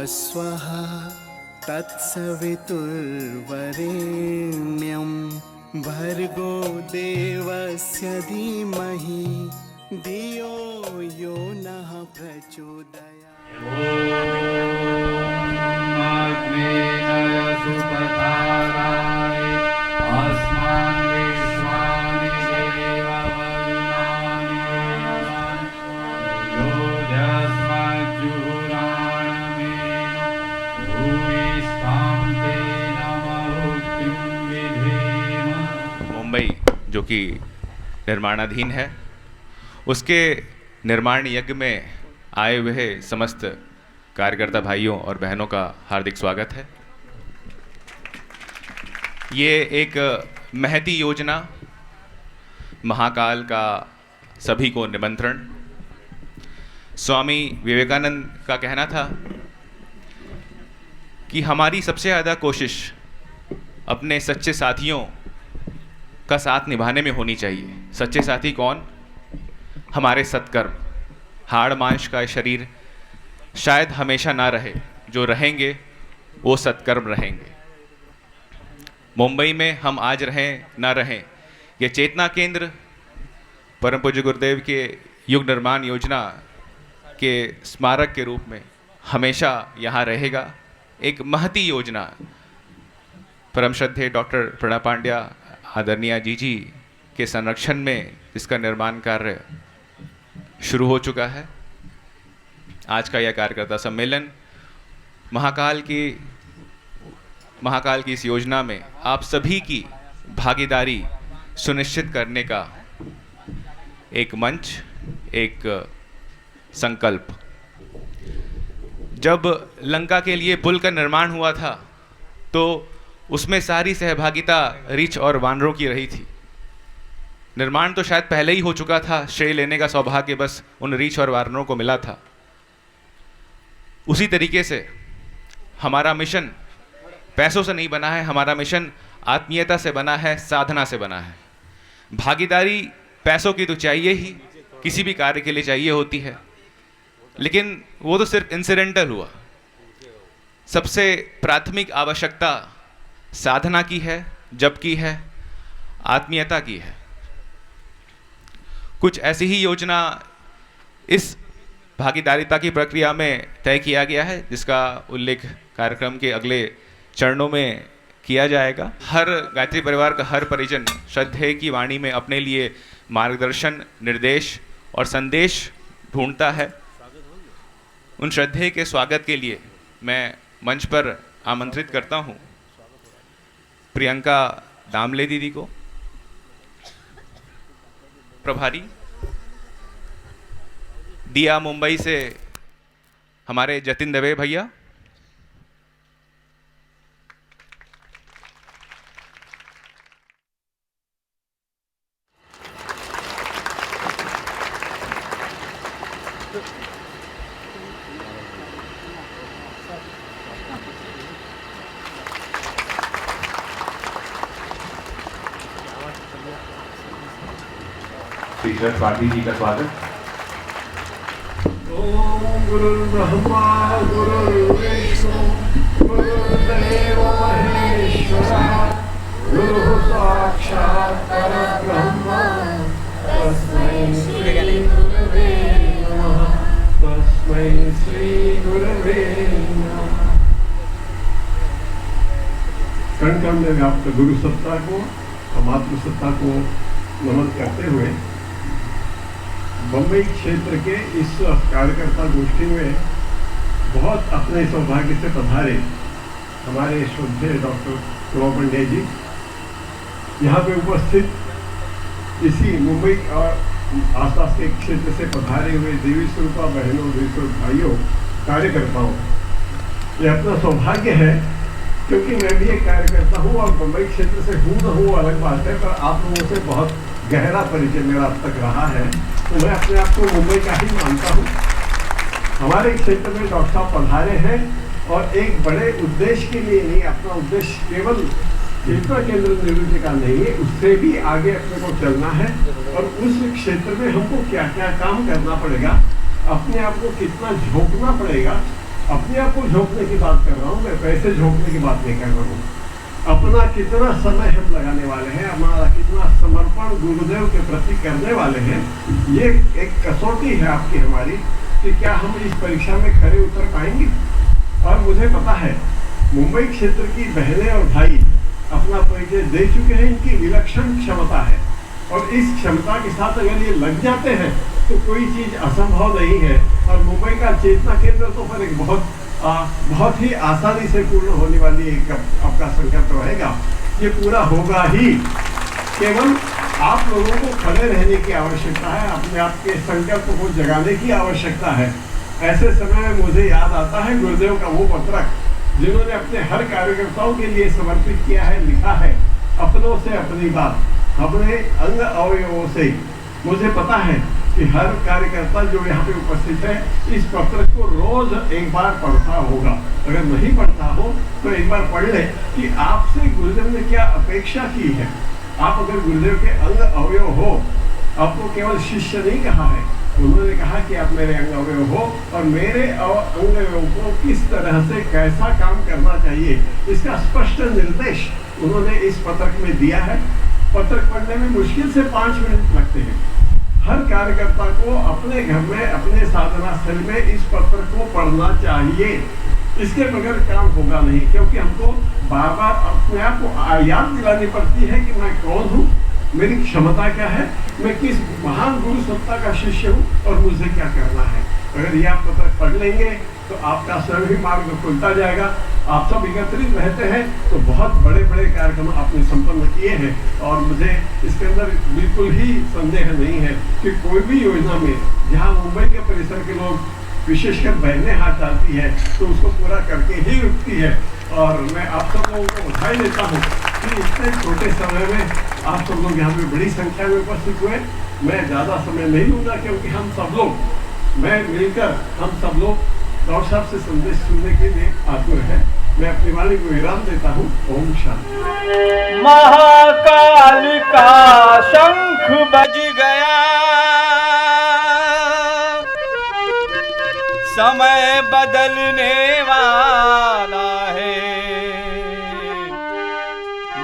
स्वः तत्सवितुर्वरेण्यं भर्गो देवस्य धीमहि धियो यो नः मुंबई जो कि निर्माणाधीन है, उसके निर्माण यज्ञ में आए हुए समस्त कार्यकर्ता भाइयों और बहनों का हार्दिक स्वागत है। ये एक महती योजना, महाकाल का सभी को निमंत्रण। स्वामी विवेकानंद का कहना था कि हमारी सबसे ज़्यादा कोशिश अपने सच्चे साथियों का साथ निभाने में होनी चाहिए। सच्चे साथी कौन? हमारे सत्कर्म। हाड़ मांस का शरीर शायद हमेशा ना रहे, जो रहेंगे वो सत्कर्म रहेंगे। मुंबई में हम आज रहें ना रहें, ये चेतना केंद्र परम पूज्य गुरुदेव के युग निर्माण योजना के स्मारक के रूप में हमेशा यहाँ रहेगा। एक महती योजना, परम श्रद्धेय डॉक्टर प्रणब पांड्या आदरणीय जी के संरक्षण में इसका निर्माण कार्य शुरू हो चुका है। आज का यह कार्यकर्ता सम्मेलन महाकाल की इस योजना में आप सभी की भागीदारी सुनिश्चित करने का एक मंच, एक संकल्प। जब लंका के लिए पुल का निर्माण हुआ था तो उसमें सारी सहभागिता रीछ और वानरों की रही थी। निर्माण तो शायद पहले ही हो चुका था, श्रेय लेने का सौभाग्य बस उन रीछ और वानरों को मिला था। उसी तरीके से हमारा मिशन पैसों से नहीं बना है, हमारा मिशन आत्मीयता से बना है, साधना से बना है। भागीदारी पैसों की तो चाहिए ही, किसी भी कार्य के लिए चाहिए होती है, लेकिन वो तो सिर्फ इंसिडेंटल हुआ। सबसे प्राथमिक आवश्यकता साधना की है, जप की है, आत्मीयता की है। कुछ ऐसी ही योजना इस भागीदारिता की प्रक्रिया में तय किया गया है, जिसका उल्लेख कार्यक्रम के अगले चरणों में किया जाएगा। हर गायत्री परिवार का हर परिजन श्रद्धेय की वाणी में अपने लिए मार्गदर्शन, निर्देश और संदेश ढूंढता है। उन श्रद्धेय के स्वागत के लिए मैं मंच पर आमंत्रित करता हूं प्रियंका दामले दीदी को, प्रभारी। दिया मुंबई से हमारे जतिन दवे भैया, श्री शरद पाटिल जी का स्वागत। ओम गुरुर्ब्रह्मा गुरुर्विष्णु गुरुर्देवो महेश्वरः गुरुः साक्षात् परब्रह्म तस्मै श्री गुरवे नमः। तस्मै श्री गुरवे नमः। कण कण में व्याप्त गुरु सत्ता को और मातृ सत्ता को नमन करते हुए बम्बई क्षेत्र के इस कार्यकर्ता गोष्ठी में बहुत अपने सौभाग्य से पधारे हमारे श्रद्धेय डॉक्टर प्रणब पांड्या जी यहाँ पे उपस्थित, इसी मुंबई और आसपास के क्षेत्र से पधारे हुए देवी स्वरूपा बहनों, देवी स्वरूप भाइयों, कार्यकर्ताओं, ये अपना सौभाग्य है क्योंकि मैं भी एक कार्यकर्ता हूँ और बम्बई क्षेत्र से हूँ न हूँ अलग बात है, पर आप लोगों से बहुत गहरा परिचय मेरा अब तक रहा है, तो मैं अपने आप को मुंबई का ही मानता हूँ। हमारे क्षेत्र में डॉक्टर साहब पधारे हैं और एक बड़े उद्देश्य के लिए नहीं, अपना उद्देश्य केवल चेतना केंद्र निवृत्ति का नहीं है, उससे भी आगे अपने को चलना है और उस क्षेत्र में हमको क्या क्या काम करना पड़ेगा, अपने आप को कितना झोंकना पड़ेगा, अपने आप को झोंकने की बात कर रहा हूँ, मैं पैसे झोंकने की बात नहीं कर रहा हूँ। अपना कितना समय हम लगाने वाले हैं, हमारा कितना समर्पण गुरुदेव के प्रति करने वाले हैं, ये एक कसौटी है आपकी हमारी कि क्या हम इस परीक्षा में खरे उतर पाएंगे। और मुझे पता है मुंबई क्षेत्र की बहनें और भाई अपना परिचय दे चुके हैं, इनकी विलक्षण क्षमता है और इस क्षमता के साथ अगर ये लग जाते हैं तो कोई चीज़ असंभव नहीं है। और मुंबई का चेतना केंद्र तो फिर एक बहुत ही आसानी से पूर्ण होने वाली एक आपका संकल्प रहेगा, ये पूरा होगा ही। केवल आप लोगों को खड़े रहने की आवश्यकता है, अपने आप के संकल्प को जगाने की आवश्यकता है। ऐसे समय में मुझे याद आता है गुरुदेव का वो पत्रक जिन्होंने अपने हर कार्यकर्ताओं के लिए समर्पित किया है, लिखा है अपनों से अपनी बात, अपने अंग अवयवों से। मुझे पता है कि हर कार्यकर्ता जो यहाँ पे उपस्थित है इस पत्र को रोज एक बार पढ़ता होगा, अगर नहीं पढ़ता हो तो एक बार पढ़ ले कि आपसे गुरुदेव ने क्या अपेक्षा की है। आप अगर गुरुदेव के अंग अवयव हो, आपको केवल शिष्य नहीं कहा है, उन्होंने कहा कि आप मेरे अंग अवयव हो और मेरे अंग अवयव को किस तरह से कैसा काम करना चाहिए इसका स्पष्ट निर्देश उन्होंने इस पत्रक में दिया है। पत्रक पढ़ने में मुश्किल से 5 मिनट लगते हैं। हर कार्यकर्ता को अपने घर में अपने साधना स्थल में इस पत्र को पढ़ना चाहिए, इसके बगैर काम होगा नहीं। क्योंकि हमको बार बार अपने आप को याद दिलानी पड़ती है कि मैं कौन हूँ, मेरी क्षमता क्या है, मैं किस महान गुरु सत्ता का शिष्य हूँ और मुझे क्या करना है। अगर ये आप पत्र पढ़ लेंगे तो आपका स्वयं ही मार्ग खुलता जाएगा। आप सब एकत्रित रहते हैं तो बहुत बड़े बड़े कार्यक्रम आपने संपन्न किए हैं और मुझे इसके अंदर बिल्कुल ही संदेह नहीं है कि कोई भी योजना में जहाँ मुंबई के परिसर के लोग विशेषकर बहनें हाथ डालती है तो उसको पूरा करके ही रुकती है। और मैं आप सब लोगों को बधाई देता हूँ कि इतने छोटे समय में आप सब लोग यहाँ पे बड़ी संख्या में उपस्थित हुए। मैं ज़्यादा समय नहीं लूँगा क्योंकि हम सब लोग, मैं मिलकर हम सब लोग डॉक्टर साहब से संदेश सुनने के लिए आतुर है। मैं अपनी वाणी को विराम देता हूँ। ओम शांति। महाकाल का शंख बज गया, समय बदलने वाला है,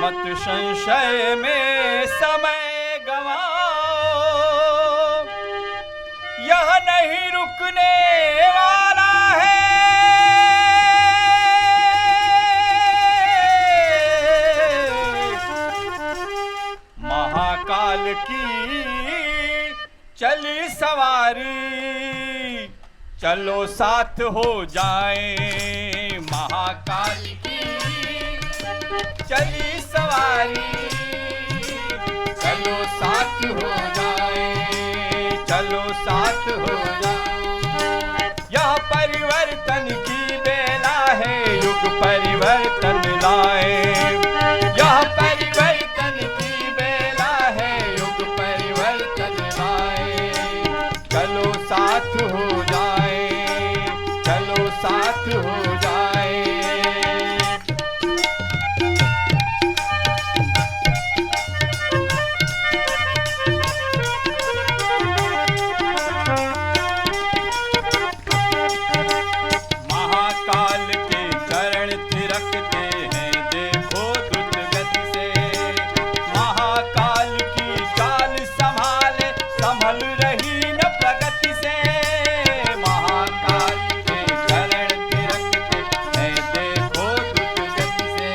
मत संशय में समय गवाओ, यह नहीं रुकने वाला है। महाकाल की चली सवारी, चलो साथ हो जाए। महाकाल की चली सवारी, चलो साथ हो जाए, चलो साथ हो जाए। यह परिवर्तन की बेला है, युग परिवर्तन लाए। यह परिवर्तन की बेला है, युग परिवर्तन लाए। चलो साथ हो जाए, चलो साथ हो जाए। महाकाल के चरण थिरकते हैं देखो द्रुत गति से। महाकाल की चाल संभाले संभल रही न प्रगति से। महाकाल के चरण थिरकते हैं देखो द्रुत गति से।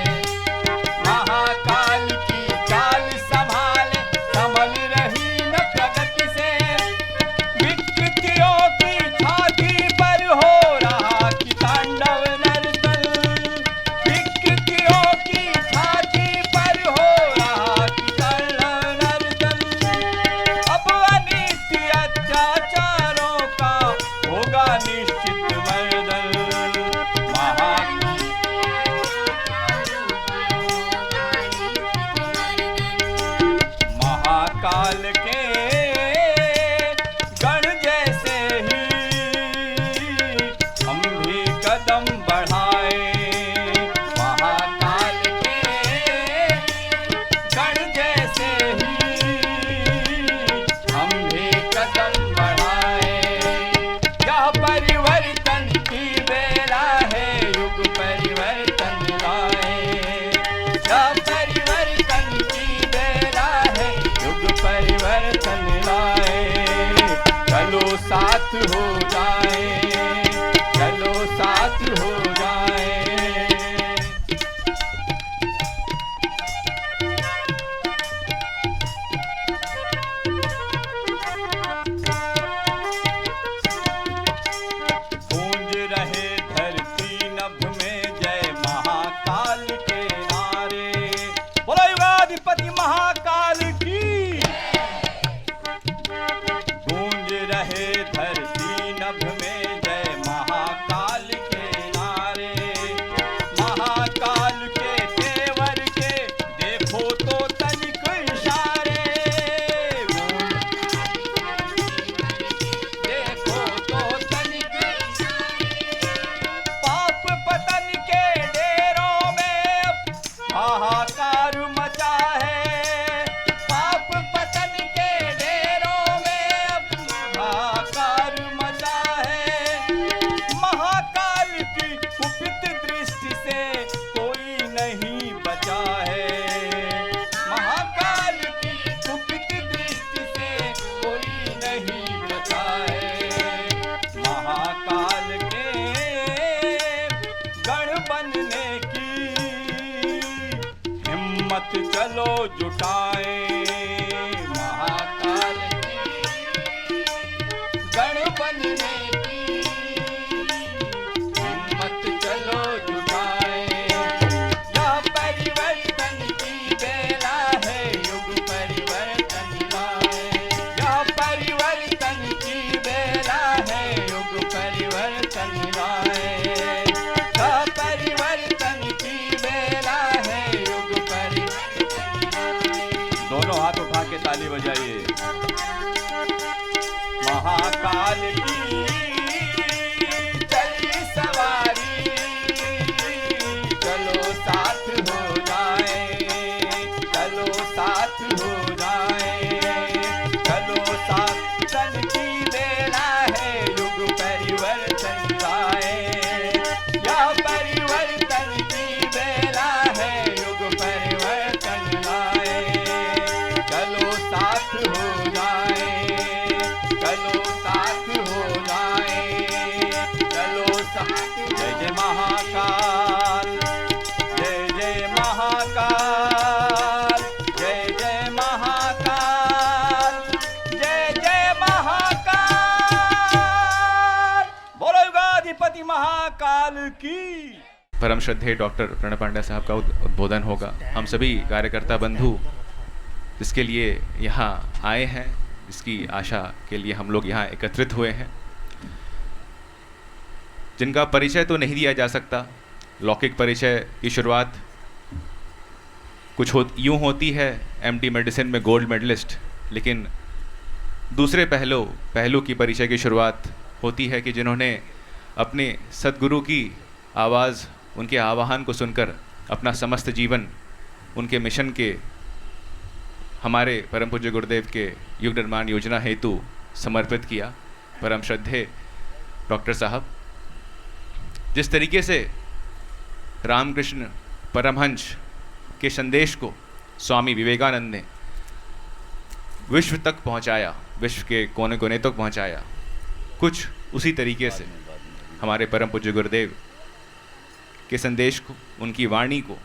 महाकाल की चाल संभाले संभल रही न प्रगति से। विकृतियों की छाती पर हो रहा कि तांडव नर्तन। विकृतियों की छाती पर हो रहा कि तांडव नर्तन। अब अनित्य अत्याचारों का होगा निश्चित मर्दन। महाकाल के गण जैसे ही हम भी कदम बढ़ाए। महाकाल के गण जैसे ही हम भी कदम बढ़ाए। यह परिवर्तन की बेला साथ हो जाए, चलो साथ हो जाए। गूंज रहे धरती नभ में जय महाकाल के नारे। बोलो युगाधिपति महाकाल की। गूंज रहे धरती नभ में जय महाकाल के नारे। महाकाल के तेवर के देखो तो तनिक इशारे। देखो तो तनिक पाप पतन के डेरों में हाहाकार मचा है। पाप पतन के डेरों में हाहाकार मचा है। महाकाल की कुपित दृष्टि से कोई नहीं बचा है। महाकाल की कुपित दृष्टि से कोई नहीं बचा है। महाकाल के गढ़ बनने की हिम्मत चलो जुटाएं। महाकाल के गढ़ बनने की हिम्मत चलो जुटाएं। यह परिवर्तन की बेला है, युग परिवर्तन लाए। यह परिवर्तन की बेला है, युग परिवर्तन लाए। यह परिवर्तन की बेला है, युग परिवर्तन लाए। दोनों हाथ उठा के ताली बजाइए। महाकाल की चली सवारी, चलो साथ हो जाए, चलो साथ हो जाए, चलो साथ। तन की बेला है, युग परिवर्तन लाए। यह परिवर्तन की बेला है, युग परिवर्तन लाए। चलो साथ हो जाए, चलो साथ हो जाए, चलो साथ। जय जय महाकाल, जय जय महाकाल, जय जय महाकाल, जय जय महाकाल। बोलो युगाधिपति महाकाल की। परम श्रद्धेय डॉक्टर प्रणब पांडे साहब का उद्बोधन होगा। हम सभी कार्यकर्ता बंधु जिसके लिए यहाँ आए हैं, इसकी आशा के लिए हम लोग यहाँ एकत्रित हुए हैं, जिनका परिचय तो नहीं दिया जा सकता। लौकिक परिचय की शुरुआत कुछ यूँ होती है, एमडी मेडिसिन में गोल्ड मेडलिस्ट, लेकिन दूसरे पहलू की परिचय की शुरुआत होती है कि जिन्होंने अपने सद्गुरु की आवाज़, उनके आह्वान को सुनकर अपना समस्त जीवन उनके मिशन के, हमारे परम पूज्य गुरुदेव के युग निर्माण योजना हेतु समर्पित किया। परम श्रद्धेय डॉक्टर साहब, जिस तरीके से रामकृष्ण परमहंस के संदेश को स्वामी विवेकानंद ने विश्व तक पहुंचाया, विश्व के कोने कोने तक पहुंचाया, कुछ उसी तरीके से हमारे परम पूज्य गुरुदेव के संदेश को, उनकी वाणी को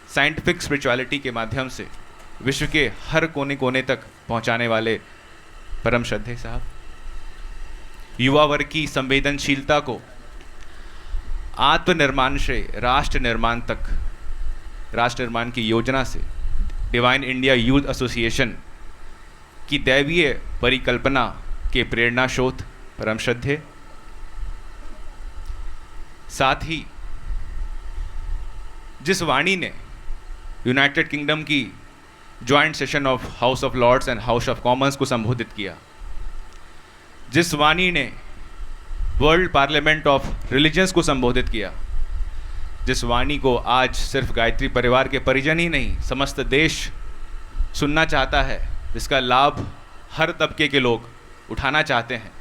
साइंटिफिक स्पिरिचुअलिटी के माध्यम से विश्व के हर कोने कोने तक पहुंचाने वाले परम श्रद्धेय साहब, युवा वर्ग की संवेदनशीलता को आत्मनिर्माण से राष्ट्र निर्माण तक, राष्ट्र निर्माण की योजना से डिवाइन इंडिया यूथ एसोसिएशन की दैवीय परिकल्पना के प्रेरणा स्रोत परम श्रद्धेय। साथ ही जिस वाणी ने यूनाइटेड किंगडम की joint session of House of Lords and House of Commons को संबोधित किया, जिस वाणी ने वर्ल्ड पार्लियामेंट ऑफ रिलीजन्स को संबोधित किया, जिस वाणी को आज सिर्फ गायत्री परिवार के परिजन ही नहीं समस्त देश सुनना चाहता है, जिसका लाभ हर तबके के लोग उठाना चाहते हैं,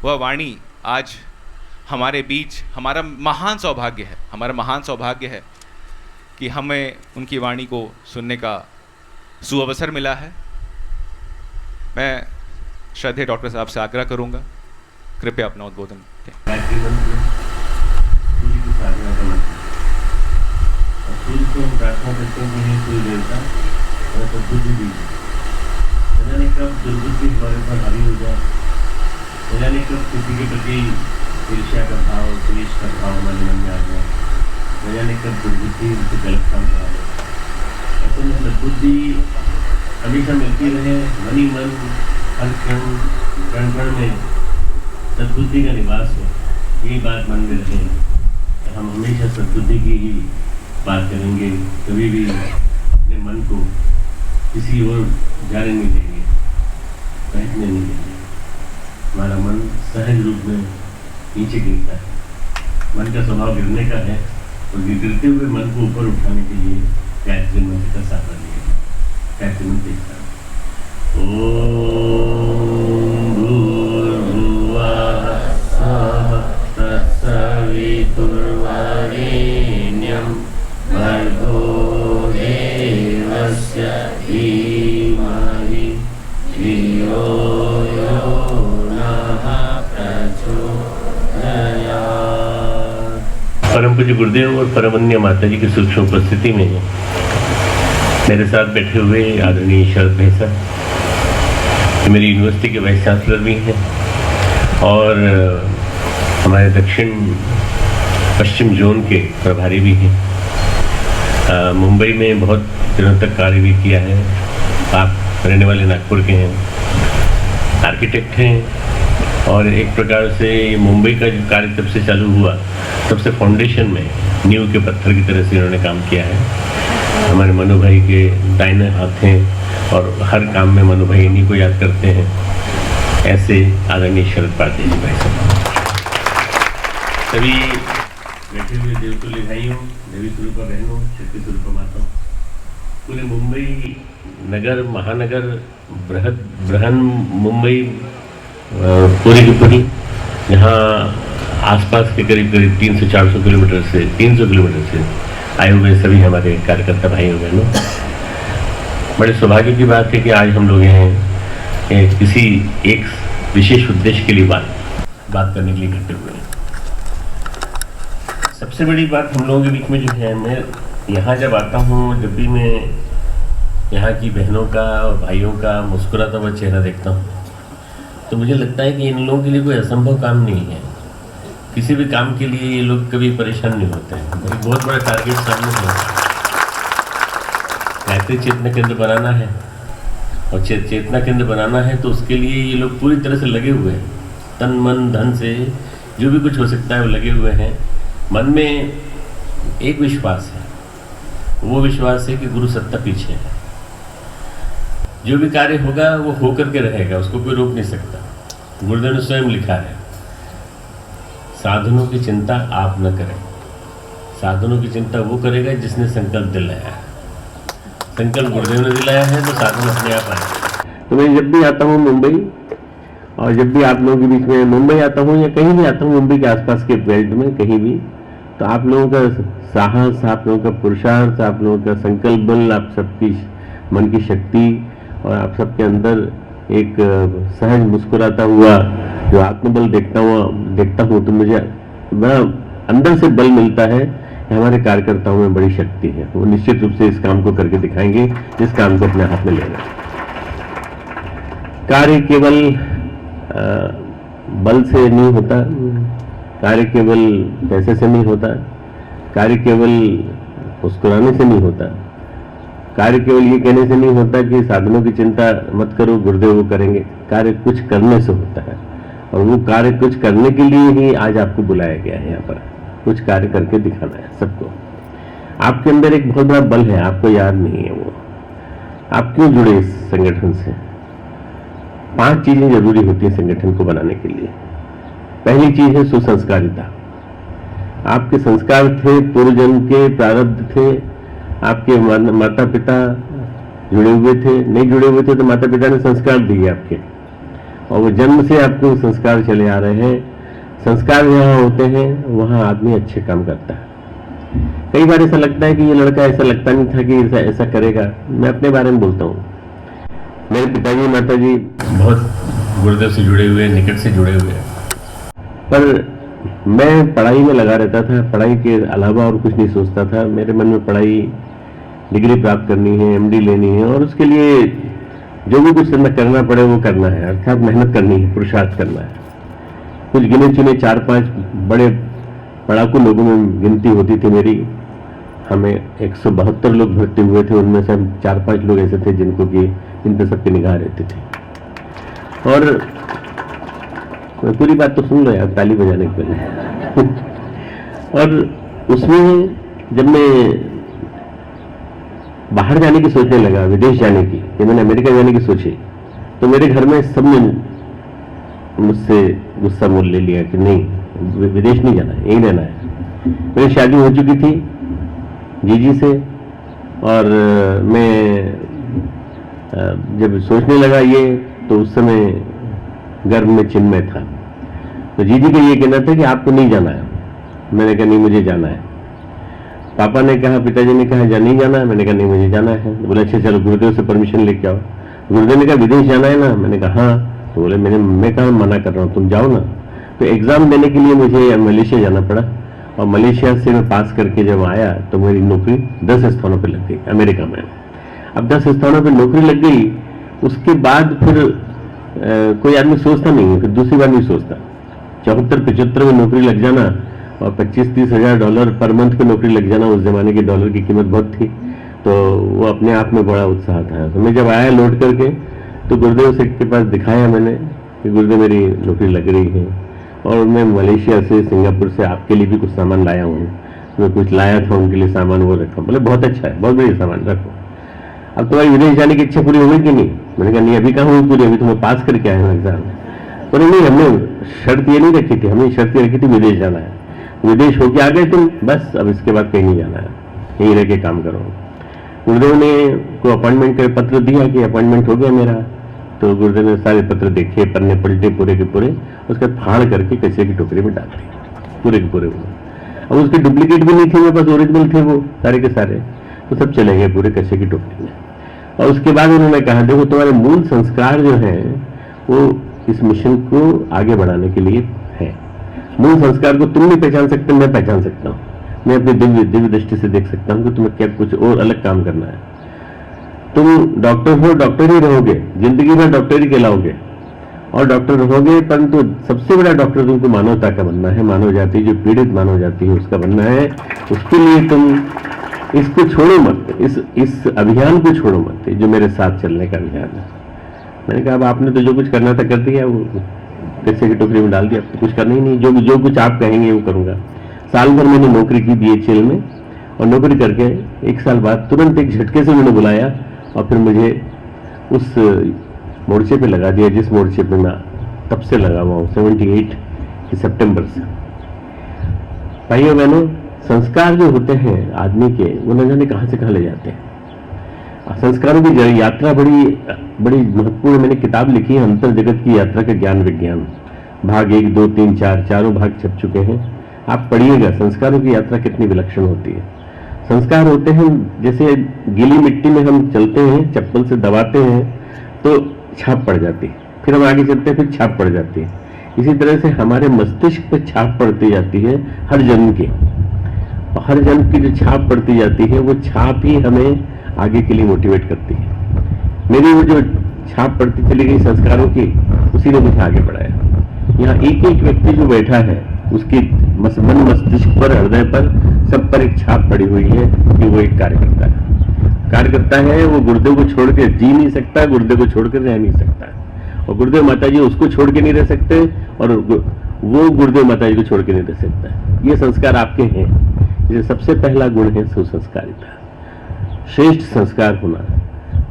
वह वाणी आज हमारे बीच हमारा महान सौभाग्य है कि हमें उनकी वाणी को सुनने का सुअवसर मिला है। मैं श्रद्धेय डॉक्टर साहब से आग्रह करूंगा, कृपया अपना उद्बोधन दें। गायत्री मंत्र सूर्य की साधना का मंत्र, और सूर्य को हम प्रार्थना करते हैं कि सूर्य देवता हमें सद्बुद्धि दीजिए। न जाने कब दुर्बुद्धि हमारे पर हावी हो जाए, न जाने कब किसी के प्रति ईर्ष्या का भाव, द्वेष का भाव हमारे मन में आ जाए, न जाने कब दुर्बुद्धि उनसे गलत काम करा दे। ऐसे में सद्बुद्धि हमेशा मिलती रहे, मन ही मन हर क्षण कण कण में सद्बुद्धि का निवास हो, यही बात मन में रहे। हम हमेशा सद्बुद्धि की ही बात करेंगे, कभी भी अपने मन को किसी और जाने नहीं देंगे, बैठने नहीं देंगे। हमारा मन सहज रूप में नीचे गिरता है, मन का स्वभाव गिरने का है, और गिरते हुए मन को ऊपर उठाने के लिए गायत्री मंत्र का सहारा लिया। गायत्री मंत्र देखता ओम भूर्भुवः स्वः तत्सवितुर्वरेण्यं भर्गो देवस्य धीमहि धियो यो नः प्रचोदयात्। परम पूज्य गुरुदेव और परमन्य माता जी की सूक्ष्म उपस्थिति में मेरे साथ बैठे हुए आदरणीय शरद भाई साहब, मेरी यूनिवर्सिटी के वाइस चांसलर भी हैं और हमारे दक्षिण पश्चिम जोन के प्रभारी भी हैं। मुंबई में बहुत दिनों तक कार्य भी किया है। आप रहने वाले नागपुर के हैं, आर्किटेक्ट हैं, और एक प्रकार से मुंबई का जो कार्य तब से चालू हुआ, तब से फाउंडेशन में नींव के पत्थर की तरह से इन्होंने काम किया है। हमारे मनु भाई के दाहिने हाथ हैं और हर काम में मनु भाई इन्हीं को याद करते हैं। ऐसे आदरणीय शरद पाटिल जी भाई साहब, सभी बैठे हुए देवतुल्य भाइयों, देवी स्वरूप बहनों, शक्ति स्वरूप माताओं, पूरे मुंबई नगर, महानगर, बृहन मुंबई पूरी की पूरी, यहाँ आसपास के करीब 300-400 किलोमीटर से 300 किलोमीटर से आए हुए सभी हमारे कार्यकर्ता भाइयों बहनों, बड़े सौभाग्य की बात है कि आज हम लोग यहाँ किसी एक विशेष उद्देश्य के लिए बात करने के लिए इकट्ठे हुए हैं। सबसे बड़ी बात हम लोगों के बीच में जो है, मैं यहाँ जब आता हूँ, जब भी मैं यहाँ की बहनों का और भाइयों का मुस्कुराता हुआ चेहरा देखता हूँ, तो मुझे लगता है कि इन लोगों के लिए कोई असंभव काम नहीं है। किसी भी काम के लिए ये लोग कभी परेशान नहीं होते हैं। एक बहुत बड़ा टारगेट सामने है, गायत्री चेतना केंद्र बनाना है, और चेतना केंद्र बनाना है तो उसके लिए ये लोग पूरी तरह से लगे हुए हैं। तन मन धन से जो भी कुछ हो सकता है वो लगे हुए हैं। मन में एक विश्वास है, वो विश्वास है कि गुरु सत्ता पीछे है। जो भी कार्य होगा वो होकर के रहेगा, उसको कोई रोक नहीं सकता। गुरुदेव ने स्वयं लिखा है, साधनों की चिंता आप न करें, साधनों की चिंता वो करेगा जिसने संकल्प दिलाया है। संकल्प गुरुदेव ने दिलाया है तो साधन अपने आप आए। तो मैं जब भी आता हूँ मुंबई, और जब भी आप लोगों के बीच में मुंबई आता हूँ या कहीं भी आता हूँ मुंबई के आसपास के बेल्ट में कहीं भी, तो आप लोगों का साहस, आप लोगों का पुरुषार्थ, आप लोगों का संकल्प बल, आप सबकी मन की शक्ति, और आप सबके अंदर एक सहज मुस्कुराता हुआ जो आत्मबल देखता हूँ तो मुझे बड़ा अंदर से बल मिलता है। हमारे कार्यकर्ताओं में बड़ी शक्ति है, वो निश्चित रूप से इस काम को करके दिखाएंगे जिस काम को अपने हाथ में लेना। कार्य केवल बल से नहीं होता, कार्य केवल पैसे से नहीं होता, कार्य केवल मुस्कुराने से नहीं होता, कार्य केवल ये कहने से नहीं होता कि साधनों की चिंता मत करो, गुरुदेव वो करेंगे। कार्य कुछ करने से होता है, और वो कार्य कुछ करने के लिए ही आज आपको बुलाया गया है। यहाँ पर कुछ कार्य करके दिखाना है सबको। आपके अंदर एक बहुत बड़ा बल है, आपको याद नहीं है वो। आप क्यों जुड़े इस संगठन से? 5 चीजें जरूरी होती है संगठन को बनाने के लिए। पहली चीज है सुसंस्कारिता। आपके संस्कार थे, पूर्व जन्म के प्रारब्ध थे, आपके माता पिता जुड़े हुए थे, नहीं जुड़े हुए थे तो माता पिता ने संस्कार दिए आपके, और वो जन्म से आपको संस्कार चले आ रहे हैं। संस्कार जहाँ होते हैं वहाँ आदमी अच्छे काम करता है। कई बार ऐसा लगता है कि ये लड़का, ऐसा लगता नहीं था कि ऐसा करेगा। मैं अपने बारे में बोलता हूँ, मेरे पिताजी माताजी बहुत गुरुदेव से जुड़े हुए, निकट से जुड़े हुए हैं। पर मैं पढ़ाई में लगा रहता था, पढ़ाई के अलावा और कुछ नहीं सोचता था। मेरे मन में पढ़ाई, डिग्री प्राप्त करनी है, एमडी लेनी है और उसके लिए जो भी कुछ करना पड़े वो करना है, अर्थात मेहनत करनी है, पुरुषार्थ करना है। कुछ गिने चुने 4-5 बड़े पढ़ाकू लोगों में गिनती होती थी मेरी। हमें 172 लोग भर्ती हुए थे, उनमें से हम 4-5 लोग ऐसे थे जिनको कि इन पर सबकी निगाह रहती थी। और पूरी बात तो सुन लो यार, ताली बजाने के पहले। और उसमें जब मैं बाहर जाने की सोचने लगा, विदेश जाने की, कि मैंने अमेरिका जाने की सोची, तो मेरे घर में सबने मुझसे गुस्सा मोल ले लिया कि नहीं, विदेश नहीं जाना है, यहीं रहना है। मेरी शादी हो चुकी थी जीजी से और मैं जब सोचने लगा ये, तो उस समय गर्भ में चिन्मय था। तो जीजी का ये कहना था कि आपको नहीं जाना है। मैंने कहा नहीं, मुझे जाना है। पापा ने कहा, पिताजी ने कहा नहीं जाना है। मैंने कहा नहीं, मुझे जाना है। तो बोले अच्छा चलो गुरुदेव से परमिशन लेके आओ। गुरुदेव ने कहा विदेश जाना है ना? मैंने कहा हाँ। तो बोले मैं कहा मना कर रहा हूँ, तुम जाओ ना। तो एग्जाम देने के लिए मुझे मलेशिया जाना पड़ा और मलेशिया से मैं पास करके जब आया तो मेरी नौकरी 10 स्थानों पर लग गई अमेरिका में। अब 10 स्थानों पर नौकरी लग गई, उसके बाद फिर कोई आदमी सोचता नहीं है, फिर दूसरी बार नहीं सोचता। 74-75 में नौकरी लग जाना और 25-30 हजार डॉलर पर मंथ पे नौकरी लग जाना, उस जमाने की डॉलर की कीमत बहुत थी, तो वो अपने आप में बड़ा उत्साह था। तो मैं जब आया लौट करके तो गुरुदेव से के पास दिखाया मैंने कि गुरुदेव मेरी नौकरी लग रही है और मैं मलेशिया से, सिंगापुर से आपके लिए भी कुछ सामान लाया हूँ। मैं कुछ लाया था उनके लिए सामान, वो रखा। बोले बहुत अच्छा है, बहुत बढ़िया सामान रखो। अब तुम्हारी विदेश जाने की इच्छा पूरी हो गई कि नहीं? मैंने कहा नहीं, अभी कहाँ हुई पूरी, अभी तो मैं पास करके आया हूँ एग्जाम। बोले नहीं, हमने शर्त ये नहीं रखी थी, हमने शर्त ये रखी थी विदेश जाना है। विदेश होके आ गए तुम, बस अब इसके बाद कहीं नहीं जाना है, यहीं रह के काम करो। गुरुदेव ने को अपॉइंटमेंट का पत्र दिया कि अपॉइंटमेंट हो गया मेरा। तो गुरुदेव ने सारे पत्र देखे, पन्ने पलटे पूरे के पूरे, उसके फाड़ करके कचरे की टोकरी में डाल दिए पूरे के पूरे। अब उसके डुप्लीकेट भी नहीं थे मेरे पास, ओरिजिनल थे वो सारे के सारे। तो सब चले गए पूरे कचरे की टोकरी में। और उसके बाद उन्होंने कहा देखो तुम्हारे मूल संस्कार जो है वो इस मिशन को आगे बढ़ाने के लिए है। मूल संस्कार को तुम नहीं पहचान सकते, मैं पहचान सकता हूँ। मैं अपनी दिव्य दृष्टि से देख सकता हूँ कि तुम्हें क्या कुछ और अलग काम करना है। तुम डॉक्टर हो, डॉक्टर ही रहोगे, जिंदगी भर डॉक्टर ही कहलाओगे और डॉक्टर रहोगे, परंतु सबसे बड़ा डॉक्टर तुमको मानवता का बनना है। मानव जाति जो पीड़ित मानव जाति है उसका बनना है। उसके लिए तुम इसको छोड़ो मत, इस अभियान को छोड़ो मत, जो मेरे साथ चलने का अभियान है। मैंने कहा अब आपने तो जो कुछ करना था कर दिया, वो पैसे की टोकरी में डाल दिया, अब तो कुछ करना ही नहीं। जो कुछ आप कहेंगे वो करूंगा। साल भर मैंने नौकरी की BHEL में और नौकरी करके 1 साल बाद तुरंत एक झटके से उन्होंने बुलाया और फिर मुझे उस मोर्चे पे लगा दिया जिस मोर्चे पे मैं तब से लगा हुआ हूँ, 78 सितंबर से। भाइयों बहनों, संस्कार जो होते हैं आदमी के, वो न जाने कहाँ से कहाँ ले जाते हैं। संस्कारों की यात्रा बड़ी महत्वपूर्ण। मैंने किताब लिखी है अंतर जगत की यात्रा का ज्ञान विज्ञान, भाग 1, 2, 3, 4 चारों भाग छप चुके हैं। आप पढ़िएगा संस्कारों की यात्रा कितनी विलक्षण होती है। संस्कार होते हैं जैसे गीली मिट्टी में हम चलते हैं, चप्पल से दबाते हैं तो छाप पड़ जाती है, फिर हम आगे चलते हैं फिर छाप पड़ जाती है। इसी तरह से हमारे मस्तिष्क पर छाप पड़ती जाती है हर जन्म की, और हर जन्म की जो छाप पड़ती जाती है वो छाप ही हमें आगे के लिए मोटिवेट करती है। मेरी वो जो छाप पड़ती चली गई संस्कारों की, उसी ने मुझे आगे बढ़ाया। यहाँ एक एक व्यक्ति जो बैठा है उसके मन मस्तिष्क पर, हृदय पर, सब पर एक छाप पड़ी हुई है कि वो एक कार्यकर्ता है। वो गुरुदेव को छोड़ के जी नहीं सकता, गुरुदेव को छोड़ कर रह नहीं सकता, और गुरुदेव माता जी उसको छोड़ के नहीं रह सकते और वो गुरुदेव माता जी को छोड़ के नहीं रह सकता। ये संस्कार आपके हैं। ये सबसे पहला गुण है सुसंस्कारिता, श्रेष्ठ संस्कार होना।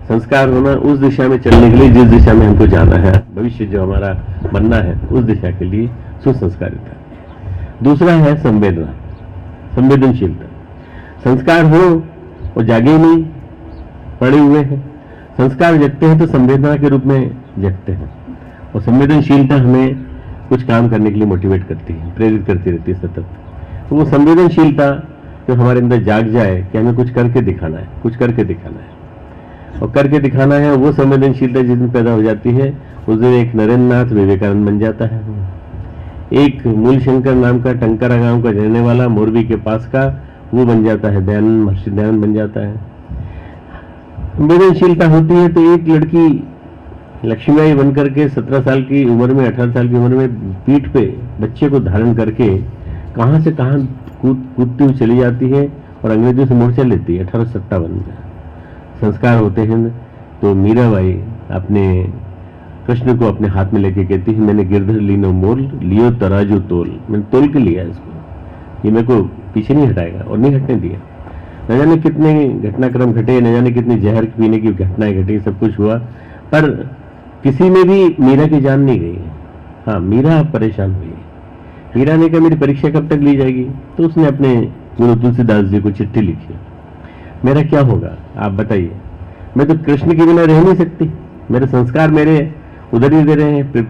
संस्कार होना उस दिशा में चलने के लिए जिस दिशा में हमको जाना है, भविष्य जो हमारा बनना है उस दिशा के लिए सुसंस्कारिता। दूसरा है संवेदना, संवेदनशीलता। संस्कार हो और जागे नहीं, पड़े हुए हैं। संस्कार जगते हैं तो संवेदना के रूप में जगते हैं, और संवेदनशीलता हमें कुछ काम करने के लिए मोटिवेट करती है, प्रेरित करती रहती है सतत। तो वो संवेदनशीलता जो हमारे अंदर जाग जाए कि हमें कुछ करके दिखाना है, कुछ करके दिखाना है, और करके दिखाना है, वो संवेदनशीलता जिसमें पैदा हो जाती है उस दिन एक नरेंद्र नाथ विवेकानंद बन जाता है, एक मूलशंकर नाम का टंकारा गांव का रहने वाला मोरबी के पास का वो बन जाता है दयानंद, महर्षि दयानंद बन जाता है। संवेदनशीलता होती है तो एक लड़की लक्ष्मीबाई बनकर के 17 साल की उम्र में, 18 साल की उम्र में पीठ पे बच्चे को धारण करके कहां से कहां कूदती हुई चली जाती है और अंग्रेजों से मोर्चा लेती है। 1857 में संस्कार होते हैं तो मीराबाई अपने कृष्ण को अपने हाथ में लेके कहती है, मैंने गिरधर लीनो मोल लियो तराजू तोल, मैंने तोल के लिया इसको, ये मेरे को पीछे नहीं हटाएगा और नहीं हटने दिया। न जाने कितने घटनाक्रम घटे, न जाने कितनी जहर पीने की घटनाएं घटी, सब कुछ हुआ, पर किसी में भी मीरा की जान नहीं गई। हाँ, मीरा परेशान हुई। मीरा ने कहा मेरी परीक्षा कब तक ली जाएगी, तो उसने अपने गुरु तुलसीदास जी को चिट्ठी लिखी, मेरा क्या होगा आप बताइए, मैं तो कृष्ण के बिना रह नहीं सकती, मेरे संस्कार मेरे उधर ही दे रहे हैं,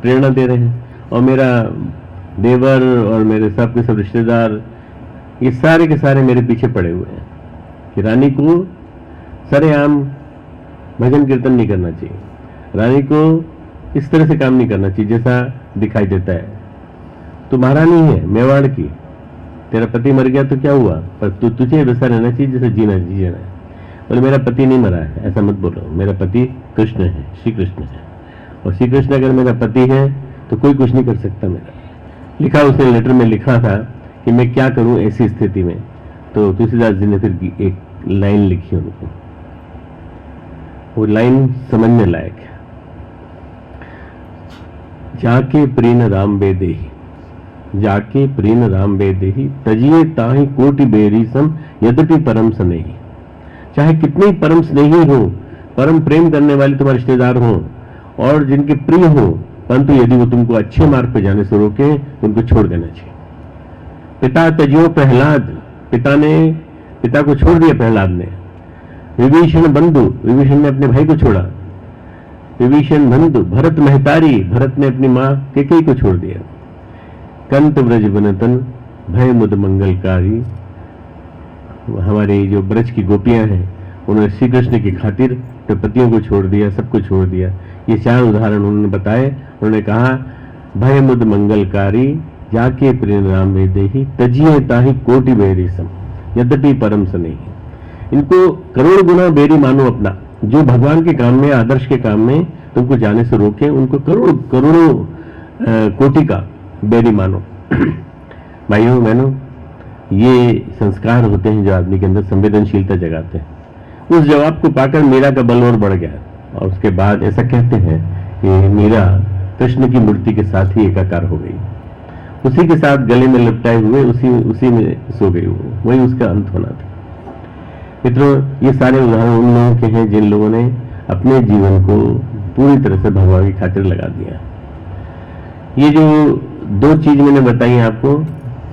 प्रेरणा दे रहे हैं, और मेरा देवर और मेरे सब के सब रिश्तेदार ये सारे के सारे मेरे पीछे पड़े हुए हैं कि रानी को सरेआम भजन कीर्तन नहीं करना चाहिए, रानी को इस तरह से काम नहीं करना चाहिए जैसा दिखाई देता है। तू महारानी है मेवाड़ की, तेरा पति मर गया तो क्या हुआ, पर तुझे वैसा रहना चाहिए जैसे जीना है। बोले मेरा पति नहीं मरा है, ऐसा मत बोलो, मेरा पति कृष्ण है, श्री कृष्ण है, और श्री कृष्ण अगर मेरा पति है तो कोई कुछ नहीं कर सकता मेरा। लिखा उसने लेटर में लिखा था कि मैं क्या करूं ऐसी स्थिति में, तो तुलसीदास जी ने फिर एक लाइन लिखी उनको, वो लाइन समझने लायक है। जाके प्रीन राम बेदेही, जाके प्रीन राम बेदेही, तजिए ताहि कोटि बेरी सम, यद्यपि परम स्नेही। चाहे कितने परम स्नेही हो, परम प्रेम करने वाले तुम्हारे रिश्तेदार हो और जिनके प्रिय हो, परंतु यदि वो तुमको अच्छे मार्ग पे जाने से रोके तो उनको छोड़ देना चाहिए। पिता तजियो प्रहलाद, पिता को छोड़ दिया प्रहलाद ने। विभीषण बंधु, विभीषण ने अपने भाई को छोड़ा। विभीषण बंधु भरत महतारी, भरत ने अपनी मां कैकेयी को छोड़ दिया। कंत ब्रज बनतन भय मुद मंगलकारी, हमारी जो ब्रज की गोपियां हैं उन्होंने श्री कृष्ण की खातिर अपने पतियों को छोड़ दिया, सबको छोड़ दिया। ये 4 उदाहरण उन्होंने बताए। उन्होंने कहा भय मुद मंगलकारी, जाके प्रेम राम वेदेही, तजिए ताहि कोटि बेरी सम, यद्यपि परम स्नेही। इनको करोड़ गुना बेरी मानो अपना, जो भगवान के काम में, आदर्श के काम में तुमको जाने से रोके, उनको करोड़ों कोटि का बेरी मानो। भाइयों बहनों, ये संस्कार होते हैं जो आदमी के अंदर संवेदनशीलता जगाते हैं। उस जवाब को पाकर मीरा का बल और बढ़ गया, और उसके बाद ऐसा कहते हैं कि मीरा कृष्ण की मूर्ति के साथ ही एकाकार हो गई, उसी के साथ गले में लपटाए हुए उसी में सो गई, वही उसका अंत होना था। मित्रों, ये सारे उदाहरण उन लोगों के हैं जिन लोगों ने अपने जीवन को पूरी तरह से भगवान की खातिर लगा दिया। ये जो 2 चीज मैंने बताई आपको,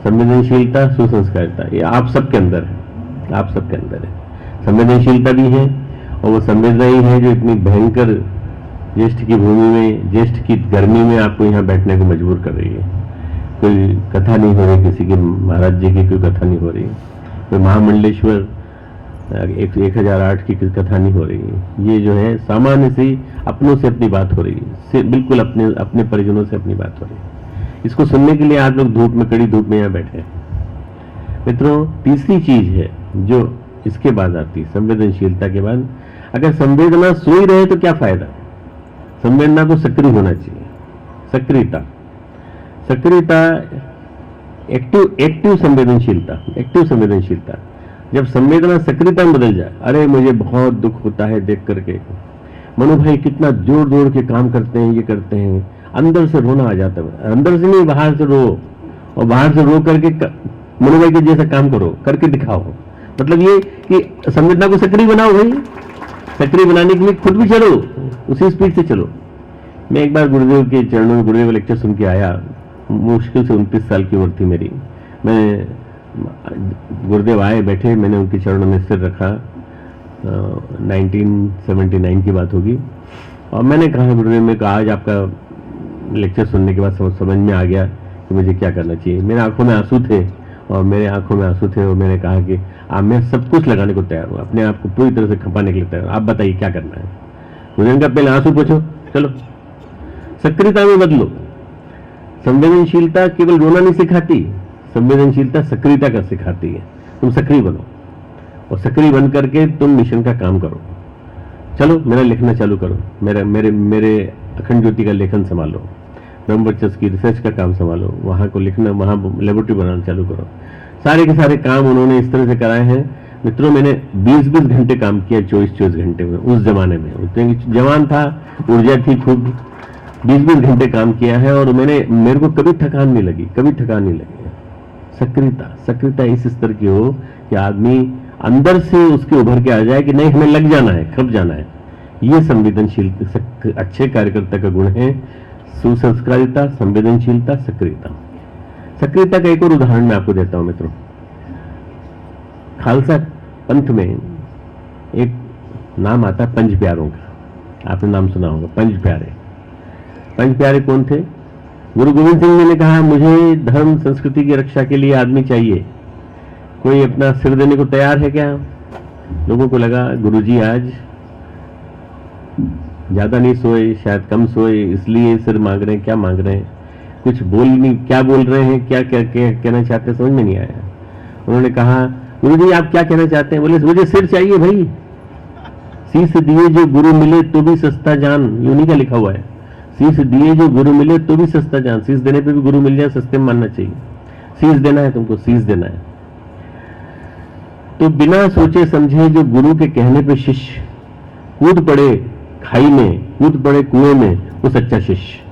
संवेदनशीलता, सुसंस्कारिता, ये आप सबके अंदर है, आप सबके अंदर है। संवेदनशीलता भी है, और वो संवेदना ही है जो इतनी भयंकर ज्येष्ठ की भूमि में, ज्येष्ठ की गर्मी में आपको यहाँ बैठने को मजबूर कर रही है। कोई कथा नहीं हो रही किसी की, महाराज जी की कोई कथा नहीं हो रही, कोई महामंडलेश्वर 1008 की कथा नहीं हो रही। ये जो है सामान्य से अपनों से अपनी बात हो रही है, बिल्कुल अपने परिजनों से अपनी बात हो रही है। इसको सुनने के लिए आप लोग धूप में, कड़ी धूप में यहाँ बैठे हैं। मित्रों, तीसरी चीज है जो इसके बाद आती है, संवेदनशीलता के बाद, अगर संवेदना सोई रहे तो क्या फायदा। संवेदना को सक्रिय होना चाहिए, सक्रियता, एक्टिव संवेदनशीलता। जब संवेदना सक्रियता में बदल जाए, अरे मुझे बहुत दुख होता है देख करके, मनु भाई कितना जोर के काम करते हैं, ये करते हैं, अंदर से रोना आ जाता है। अंदर से नहीं, बाहर से रो, और बाहर से रो करके मनु भाई के जैसा काम करो, करके दिखाओ। मतलब ये कि संवेदना को सक्रिय बनाओ भाई। सक्रिय बनाने के लिए खुद भी चलो, उसी स्पीड से चलो। मैं एक बार गुरुदेव के चरणों में गुरुदेव लेक्चर सुन के आया, मुश्किल से 29 साल की उम्र थी मेरी। मैं गुरुदेव आए, बैठे, मैंने उनके चरणों में सिर रखा, 1979 की बात होगी, और मैंने कहा गुरुदेव, मैं कहा आज आपका लेक्चर सुनने के बाद समझ में आ गया कि मुझे क्या करना चाहिए। मेरे आंखों में आंसू थे, और मैंने कहा कि मैं सब कुछ लगाने को तैयार हूँ, अपने आप को पूरी तरह से खपाने के लिए तैयार हूँ, आप बताइए क्या करना है। गुरुदेव का पहले आंसू पोछो, चलो सक्रियता में बदलो। संवेदनशीलता केवल रोना नहीं सिखाती, संवेदनशीलता सक्रियता का सिखाती है। तुम सक्रिय बनो और सक्रिय बन करके तुम मिशन का काम करो। चलो मेरा लिखना चालू करो, मेरे अखंड ज्योति का लेखन संभालो, ब्रह्मवर्चस्व की रिसर्च का काम संभालो, वहां को लिखना, वहां लेबोरेटरी बनाना चालू करो। सारे के सारे काम उन्होंने इस तरह से कराए हैं। मित्रों, मैंने 20-20 घंटे काम किया, 24-24 घंटे में उस जमाने में, जवान था, ऊर्जा थी खूब, 20-20 घंटे काम किया है और मेरे को कभी थकान नहीं लगी, कभी थकान नहीं लगी। सक्रियता इस स्तर की हो कि आदमी अंदर से उसके उभर के आ जाए कि नहीं, हमें लग जाना है, खप जाना है। ये संवेदनशील अच्छे कार्यकर्ता का गुण है, सुसंस्कारिता, संवेदनशीलता, सक्रियता। सक्रियता का एक और उदाहरण मैं आपको देता हूं मित्रों। खालसा पंथ में एक नाम आता है पंज प्यारों का, आपने नाम सुना होगा, पंज प्यारे। पंज प्यारे कौन थे? गुरु गोविंद सिंह जी ने कहा, मुझे धर्म संस्कृति की रक्षा के लिए आदमी चाहिए, कोई अपना सिर देने को तैयार है क्या? लोगों को लगा गुरुजी आज ज्यादा नहीं सोए, शायद कम सोए, इसलिए सिर मांग रहे हैं, क्या मांग रहे हैं, कुछ क्या बोल रहे हैं, क्या कहना चाहते हैं, समझ में नहीं आया। उन्होंने कहा, गुरुजी आप क्या कहना चाहते हैं? बोले मुझे सिर चाहिए भाई, शीश दिए जो गुरु मिले तो भी सस्ता जान, यूं का लिखा हुआ है, शीश दिए जो गुरु मिले तो भी सस्ता जान। शीश देने पे भी गुरु मिल जाए, सस्ते में मानना चाहिए। शीश देना है तुमको, शीश देना है। तो बिना सोचे समझे जो गुरु के कहने पे शिष्य कूद पड़े खाई में, कूद पड़े कुएं में, वो सच्चा शिष्य।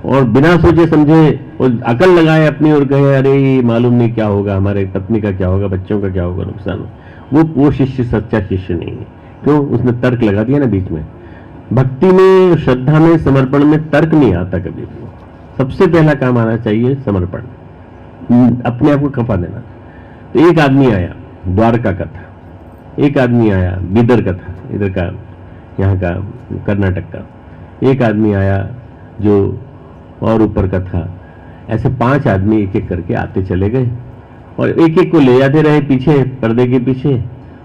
और बिना सोचे समझे और अकल लगाए अपनी और कहे अरे मालूम नहीं क्या होगा, हमारे पत्नी का क्या होगा, बच्चों का क्या होगा, नुकसान, वो शिष्य सच्चा शिष्य नहीं है। क्यों? उसने तर्क लगा दिया ना बीच में। भक्ति में, श्रद्धा में, समर्पण में तर्क नहीं आता कभी भी। सबसे पहला काम आना चाहिए समर्पण, अपने आप को खपा देना। तो एक आदमी आया द्वारका का था, एक आदमी आया बीदर का था, इधर का, यहाँ का कर्नाटक का, एक आदमी आया जो और ऊपर का था। ऐसे 5 आदमी एक एक करके आते चले गए और एक एक को ले जाते रहे पीछे, पर्दे के पीछे,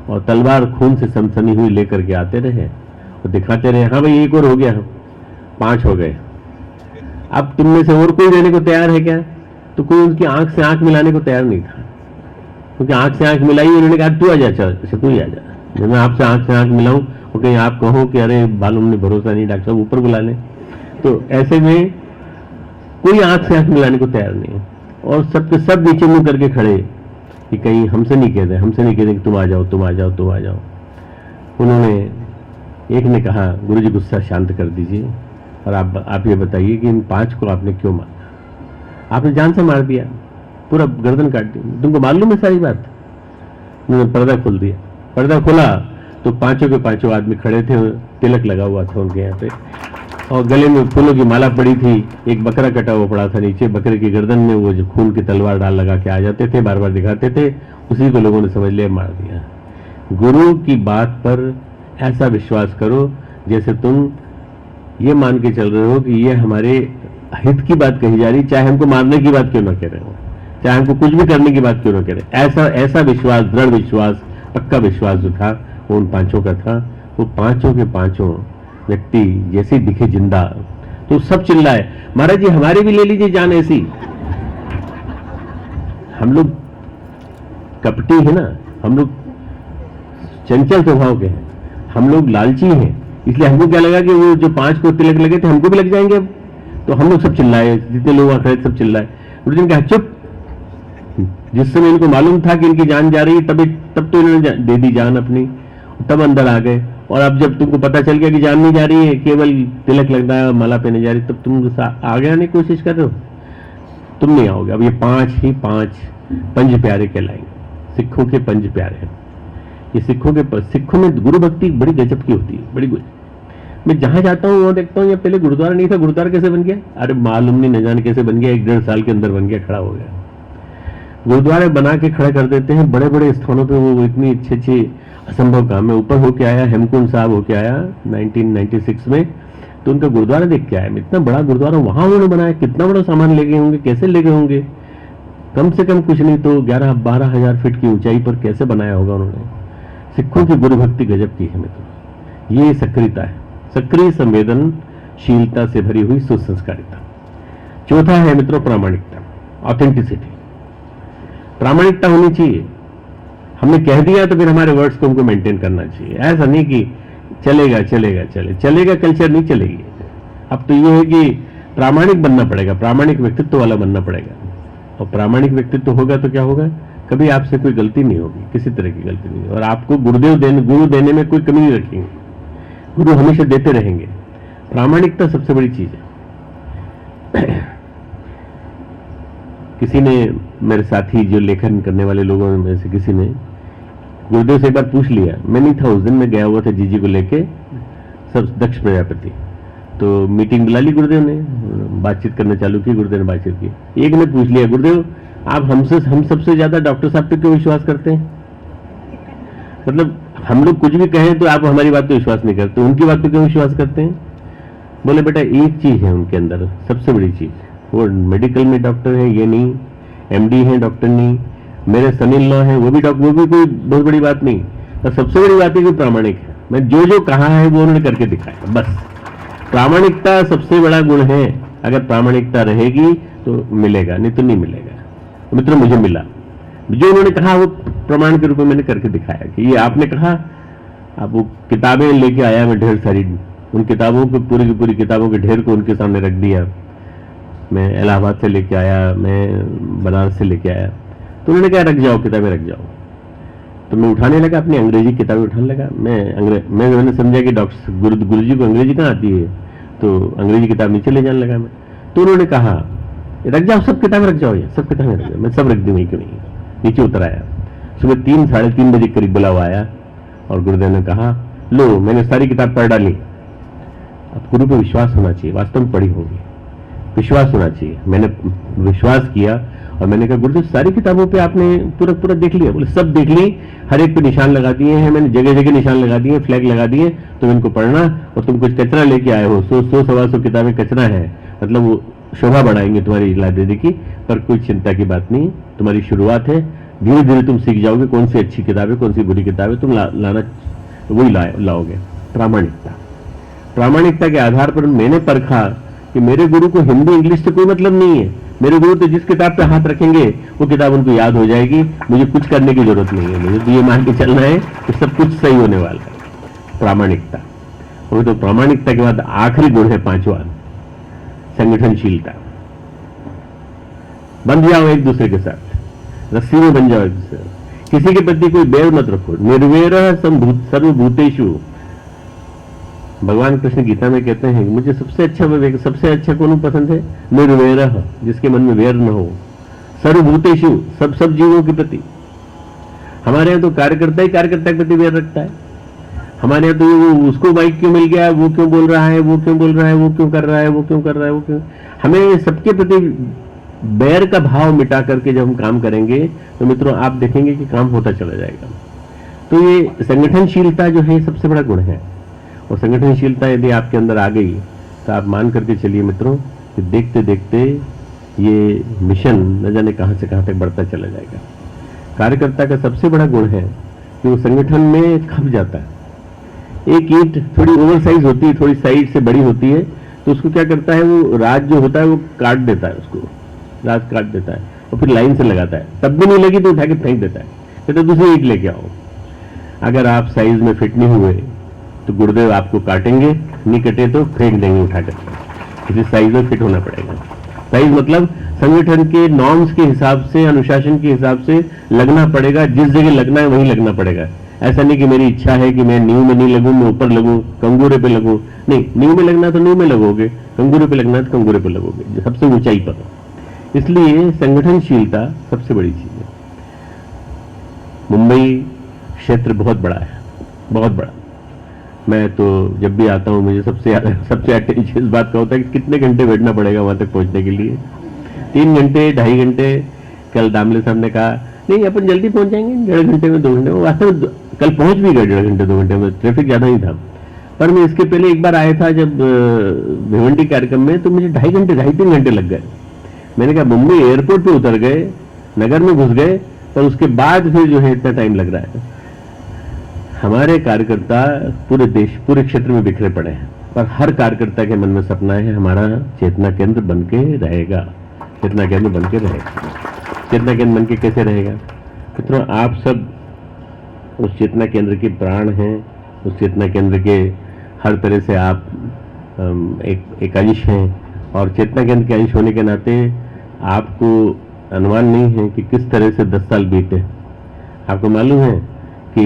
और तलवार खून से सनसनी हुई लेकर के आते रहे और दिखाते रहे, हाँ भाई एक और हो गया, 5 हो गए। अब तुम में से और कोई देने को तैयार है क्या? तो कोई उनकी आंख से आंख मिलाने को तैयार नहीं था, क्योंकि आंख से आंख मिलाई, उन्होंने कहा तू आ जा, चल तू ही आ जा, जब मैं आपसे आंख से आंख मिलाऊं और कहीं आप कहो कि अरे बालूम ने भरोसा नहीं, डॉक्टर साहब ऊपर बुला लें। तो ऐसे में कोई आंख से आंख मिलाने को तैयार नहीं है और सबके सब नीचे मुंह करके खड़े कि कहीं हमसे नहीं कहते, हमसे नहीं कहते कि तुम आ जाओ, तुम आ जाओ, तुम आ जाओ। उन्होंने, एक ने कहा, गुरुजी गुस्सा शांत कर दीजिए और आप ये बताइए कि इन 5 को आपने क्यों मारा? आपने जान से मार दिया, पूरा गर्दन काट दी, तुमको मालूम है सारी बात? उन्होंने पर्दा खोल दिया। पर्दा खोला तो 5 के 5 आदमी खड़े थे, तिलक लगा हुआ था उनके यहाँ पे और गले में फूलों की माला पड़ी थी, एक बकरा कटा हुआ पड़ा था नीचे, बकरे की गर्दन में वो जो खून की तलवार डाल लगा के आ जाते थे, बार बार दिखाते थे, उसी को लोगों ने समझ लिया, मार दिया। गुरु की बात पर ऐसा विश्वास करो जैसे तुम ये मान के चल रहे हो कि ये हमारे हित की बात कही जा रही, चाहे हमको मारने की बात क्यों ना कह रहे हो, चाहे हमको कुछ भी करने की बात क्यों ना कह रहे। ऐसा विश्वास, दृढ़ विश्वास, पक्का विश्वास जो था वो उन 5 का था। वो 5 के 5 व्यक्ति जैसे दिखे जिंदा तो सब चिल्लाए, महाराज जी हमारे भी ले लीजिए जान ऐसी। हम लोग कपटी है ना, हम लोग चंचल स्वभाव के हैं, हम लोग लालची हैं, इसलिए हमको क्या लगा कि वो जो 5 को तिलक लगे थे हमको भी लग जाएंगे अब, तो हम लोग सब चिल्लाए, जितने लोग वहां खड़े सब चिल्लाए। गुरु जी ने कहा चुप। जिस समय इनको मालूम था कि इनकी जान जा रही है तब तो इन्होंने दे दी जान अपनी, तब अंदर आ गए। और अब जब तुमको पता चल गया कि जान नहीं जा रही है, केवल तिलक लग रहा है, माला पहने जा रही, तब तुम आगे आने की कोशिश कर रहे हो, तुम नहीं आओगे। अब ये 5 ही 5 पंज प्यारे कहलाएंगे, सिखों के पंज प्यारे हैं। ये सिखों में गुरु भक्ति बड़ी गजब की होती है, बड़ी मैं जहां जाता हूँ वहां देखता हूँ, ये पहले गुरुद्वारा नहीं था, गुरुद्वारा कैसे बन गया? अरे मालूम नहीं, न जाने कैसे बन गया, 1-1.5 साल के अंदर बन गया, खड़ा हो गया। गुरुद्वारे बना के खड़ा कर देते हैं बड़े बड़े स्थानों पे, वो इतनी अच्छे असंभव काम है। ऊपर होके आया, हेमकुंड साहब होके आया 1996 में, तो उनका गुरुद्वारा देख के आया। इतना बड़ा गुरुद्वारा वहां उन्होंने बनाया, कितना बड़ा सामान ले गए होंगे, कैसे ले गए होंगे, कम से कम कुछ नहीं तो 11-12 हजार फीट की ऊंचाई पर कैसे बनाया होगा उन्होंने। सिखों की गुरु भक्ति गजब की है मित्रों, ये सक्रियता है, सक्रिय संवेदन शीलता से भरी हुई सुसंस्कारिता। चौथा है मित्रों प्रामाणिकता, ऑथेंटिसिटी। प्रामाणिकता होनी चाहिए। हमने कह दिया तो फिर हमारे वर्ड्स को हमको मेंटेन करना चाहिए। ऐसा नहीं कि चलेगा चलेगा चलेगा कल्चर नहीं चलेगी। अब तो ये है कि प्रामाणिक बनना पड़ेगा, प्रामाणिक व्यक्तित्व वाला बनना पड़ेगा। और प्रामाणिक व्यक्तित्व होगा तो क्या होगा, कभी आपसे कोई गलती नहीं होगी, किसी तरह की गलती नहीं। और आपको गुरु देने में कोई कमी नहीं रखेंगे, गुरु हमेशा देते रहेंगे। प्रामाणिकता सबसे बड़ी चीज है। किसी ने, मेरे साथी जो लेखन करने वाले लोगों में से किसी ने गुरुदेव से एक बार पूछ लिया, मैं नहीं था उस दिन, मैं गया हुआ था जीजी को लेके सब दक्ष प्रजापति। तो मीटिंग बुला ली गुरुदेव ने, बातचीत करना चालू की, गुरुदेव ने बातचीत की। एक ने पूछ लिया, गुरुदेव आप हम सबसे ज्यादा डॉक्टर साहब पे क्यों विश्वास करते हैं? मतलब हम लोग कुछ भी कहें तो आप हमारी बात पे विश्वास नहीं करते, उनकी बात पे क्यों विश्वास करते हैं? बोले बेटा एक चीज है उनके अंदर सबसे बड़ी चीज, वो मेडिकल में डॉक्टर है ये नहीं, एमडी है डॉक्टर नहीं, मेरे सन इन लॉ है वो भी डॉक्टर, वो भी कोई बहुत बड़ी बात नहीं। और सबसे बड़ी बात है कि प्रामाणिक है। मैं जो कहा है वो उन्होंने करके दिखाया, बस। प्रामाणिकता सबसे बड़ा गुण है। अगर प्रामाणिकता रहेगी तो मिलेगा, नहीं तो नहीं मिलेगा। तो मित्रों मुझे मिला, जो उन्होंने कहा वो प्रमाण के रूप में मैंने करके दिखाया कि ये आपने कहा। आप वो किताबें लेके आया मैं ढेर सारी, उन किताबों को पूरी की पूरी किताबों के ढेर को उनके सामने रख दिया। मैं इलाहाबाद से लेके आया, मैं बनारस से लेके आया। तो उन्होंने कहा रख जाओ किताबें रख जाओ। तो मैं उठाने लगा, अपनी अंग्रेजी किताबें उठाने लगा। मैंने समझा कि डॉक्टर गुरु जी को अंग्रेजी कहाँ आती है, तो अंग्रेजी किताब नीचे ले जाने लगा मैं। तो उन्होंने कहा रख जाओ, सब किताबें रख जाओ, ये सब किताबें रख जाओ। मैं सब रख दी, नहीं क्यों नहीं। नीचे उतर आया, सुबह 3 साढ़े 3 बजे करीब बुलावा आया और गुरुदेव ने कहा लो मैंने सारी किताब पढ़ डाली। अब गुरु पे विश्वास होना चाहिए, वास्तव में पढ़ी होगी, विश्वास होना चाहिए। मैंने विश्वास किया और मैंने कहा गुरुदेव सारी किताबों पे आपने पूरा देख लिया? बोले सब देख ली, हर एक पे निशान लगा दिए हैं मैंने, जगह जगह निशान लगा दिए, फ्लैग लगा दिए, तुम इनको पढ़ना। और तुम कुछ कचरा लेके आए हो, 100-125 किताबें कचरा है, मतलब वो शोभा बढ़ाएंगे तुम्हारी लाइब्रेरी की, पर कोई चिंता की बात नहीं, तुम्हारी शुरुआत है, धीरे धीरे तुम सीख जाओगे कौन सी अच्छी किताबें कौन सी बुरी किताबें तुम लाना वही लाओगे। प्रामाणिकता के आधार पर मैंने परखा कि मेरे गुरु को हिंदी इंग्लिश से कोई मतलब नहीं है। मेरे गुरु तो जिस किताब पे हाथ रखेंगे वो किताब उनको याद हो जाएगी, मुझे कुछ करने की जरूरत नहीं है, मुझे तो ये मान के चलना है कि सब कुछ सही होने वाला है। प्रामाणिकता। और तो प्रामाणिकता के बाद आखिरी गुण है 5वां, संगठनशीलता। बंध जाओ एक दूसरे के साथ, रस्सी में बन जाओ एक दूसरे, किसी के प्रति कोई बैर मत रखो। निर्वैरः सर्वभूतेषु। भगवान कृष्ण गीता में कहते हैं मुझे सबसे अच्छा कौन पसंद है? निर्वैरः, जिसके मन में वैर न हो। सर्वभूतेषु, सब जीवों के प्रति। हमारे यहाँ तो कार्यकर्ता ही कार्यकर्ता के प्रति वैर रखता है। हमारे यहाँ तो उसको माइक क्यों मिल गया, वो क्यों बोल रहा है, वो क्यों बोल रहा है, वो क्यों कर रहा है, वो क्यों कर रहा है, वो क्यों। हमें सबके प्रति बैर का भाव मिटा करके जब हम काम करेंगे तो मित्रों आप देखेंगे कि काम होता चला जाएगा। तो ये संगठनशीलता जो है सबसे बड़ा गुण है। और संगठनशीलता यदि आपके अंदर आ गई तो आप मान करके चलिए मित्रों कि देखते देखते ये मिशन न जाने कहां से कहां तक बढ़ता चला जाएगा। कार्यकर्ता का सबसे बड़ा गुण है कि वो संगठन में खप जाता है। एक ईंट थोड़ी ओवर साइज होती है, थोड़ी साइज से बड़ी होती है, तो उसको क्या करता है वो राज जो होता है वो काट देता है, उसको राज काट देता है और फिर लाइन से लगाता है। तब भी नहीं लगी तो उठा के फेंक देता है, कहते दूसरी ईंट लेके आओ। अगर आप साइज में फिट नहीं हुए तो गुरुदेव आपको काटेंगे, नहीं कटे तो फेंक देंगे उठा कर। इसी साइज में फिट होना पड़ेगा। साइज मतलब संगठन के नॉर्म्स के हिसाब से, अनुशासन के हिसाब से लगना पड़ेगा। जिस जगह लगना है वहीं लगना पड़ेगा। ऐसा नहीं कि मेरी इच्छा है कि मैं नींव में नहीं लगूं, मैं ऊपर लगूं, कंगूरे पे लगूं। नहीं, नींव में लगना तो नींव में लगोगे, कंगूरे पे लगना तो कंगूरे पे लगोगे, सबसे ऊंचाई पर। इसलिए संगठनशीलता सबसे बड़ी चीज है। मुंबई क्षेत्र बहुत बड़ा है, बहुत बड़ा। मैं तो जब भी आता हूं मुझे सबसे अटेंशन इस बात का होता है कि कितने घंटे बैठना पड़ेगा वहां तक पहुंचने के लिए। 3 घंटे, 2.5 घंटे। कल दामले साहब ने कहा नहीं अपन जल्दी पहुंच जाएंगे, 1.5 घंटे में, 2 घंटे में। वास्तव में कल पहुंच भी गए 1.5 घंटे 2 घंटे में, ट्रैफिक ज्यादा ही था। पर मैं इसके पहले एक बार आया था जब भिवंडी कार्यक्रम में, तो मुझे 2.5 घंटे, 2.5-3 घंटे लग गए। मैंने कहा मुंबई एयरपोर्ट पे उतर गए, नगर में घुस गए, पर उसके बाद फिर जो है इतना टाइम लग रहा है। हमारे कार्यकर्ता पूरे देश, पूरे क्षेत्र में बिखरे पड़े हैं। पर हर कार्यकर्ता के मन में सपना है हमारा चेतना केंद्र बन के रहेगा, चेतना केंद्र बन के रहेगा। चेतना केंद्र बन के कैसे रहेगा मित्रों? आप सब उस चेतना केंद्र के प्राण हैं, उस चेतना केंद्र के हर तरह से आप एक अंश हैं, और चेतना केंद्र के अंश होने के नाते आपको अनुमान नहीं है कि किस तरह से 10 साल बीते। आपको मालूम है कि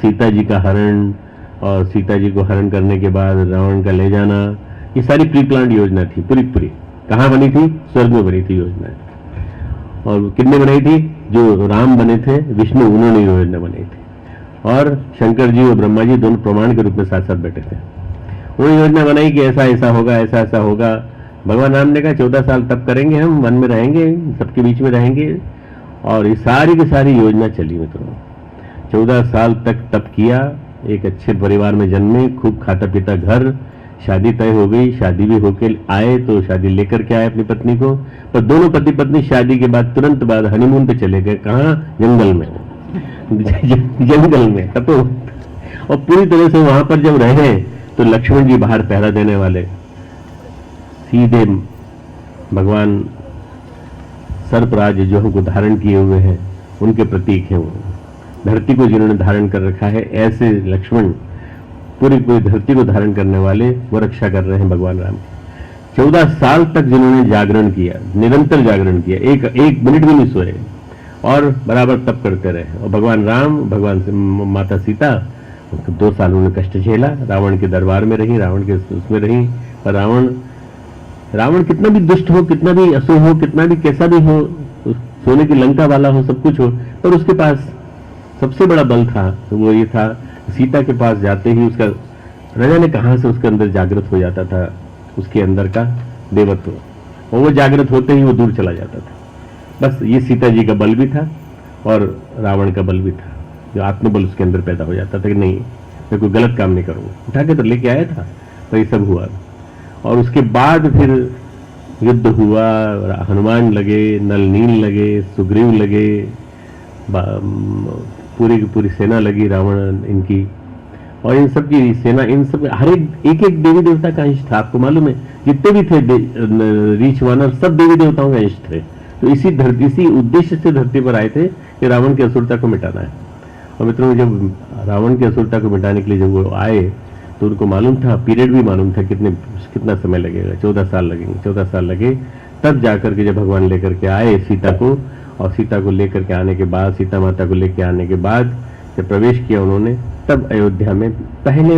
सीता जी का हरण और सीता जी को हरण करने के बाद रावण का ले जाना, ये सारी प्री प्लान योजना थी, पूरी पूरी। कहाँ बनी थी? स्वर्ग में बनी थी योजना। और कितने बनाई थी? जो राम बने थे, विष्णु, उन्होंने योजना बनाई थी, और शंकर जी और ब्रह्मा जी दोनों प्रमाण के रूप में साथ साथ बैठे थे। उन्होंने योजना बनाई कि ऐसा ऐसा होगा, ऐसा ऐसा होगा। भगवान राम ने कहा 14 साल तप करेंगे, हम वन में रहेंगे, सबके बीच में रहेंगे, और ये सारी की सारी योजना चली मित्रों। 14 साल तक तप किया, एक अच्छे परिवार में जन्मे, खूब खाता पीता घर, शादी तय हो गई, शादी भी होके आए तो शादी लेकर के आए अपनी पत्नी को, पर दोनों पति पत्नी शादी के बाद तुरंत बाद हनीमून पे चले गए। कहाँ? जंगल में। जंगल में तपो, और पूरी तरह से वहां पर जब रहे तो लक्ष्मण जी बाहर पहरा देने वाले, सीधे भगवान सर्पराज जो हमको धारण किए हुए हैं उनके प्रतीक हैं। वो धरती को जिन्होंने धारण कर रखा है, ऐसे लक्ष्मण पूरी पूरी धरती को धारण करने वाले वो रक्षा कर रहे हैं भगवान राम। 14 साल तक जिन्होंने जागरण किया, निरंतर जागरण किया, एक मिनट भी नहीं सोए, और बराबर तप करते रहे। और भगवान राम, भगवान से माता सीता 2 साल उन्होंने कष्ट झेला, रावण के दरबार में रही, रावण के उसमें रही। पर रावण कितना भी दुष्ट हो, कितना भी असुर हो, कितना भी कैसा भी हो, सोने की लंका वाला हो, सब कुछ हो, पर उसके पास सबसे बड़ा बल था, तो वो ये था, सीता के पास जाते ही उसका न जाने कहां से उसके अंदर जागृत हो जाता था, उसके अंदर का देवत्व, और वो जागृत होते ही वो दूर चला जाता था। बस ये सीता जी का बल भी था और रावण का बल भी था, जो आत्मबल उसके अंदर पैदा हो जाता था कि नहीं, मैं कोई गलत काम नहीं करूंगा। उठा के तो लेके आया था, तो ये सब हुआ। और उसके बाद फिर युद्ध हुआ, हनुमान लगे, नल नील लगे, सुग्रीव लगे, पूरी की पूरी सेना लगी रावण इनकी, और इन सब की सेना, इन सब हर एक देवी देवता का अंश था। आपको मालूम है जितने भी थे रीछ वानर, सब देवी देवताओं के अंश थे। तो इसी उद्देश्य से धरती पर आए थे कि रावण की असुरता को मिटाना है। और मित्रों, जब रावण की असुरता को मिटाने के लिए जब वो आए तो उनको मालूम था, पीरियड भी मालूम था कितना समय लगेगा, 14 साल लगेंगे। 14 साल लगे, तब जाकर के जब भगवान लेकर के आए सीता को, और सीता को लेकर के आने के बाद, सीता माता को लेकर आने के बाद जब प्रवेश किया उन्होंने, तब अयोध्या में, पहले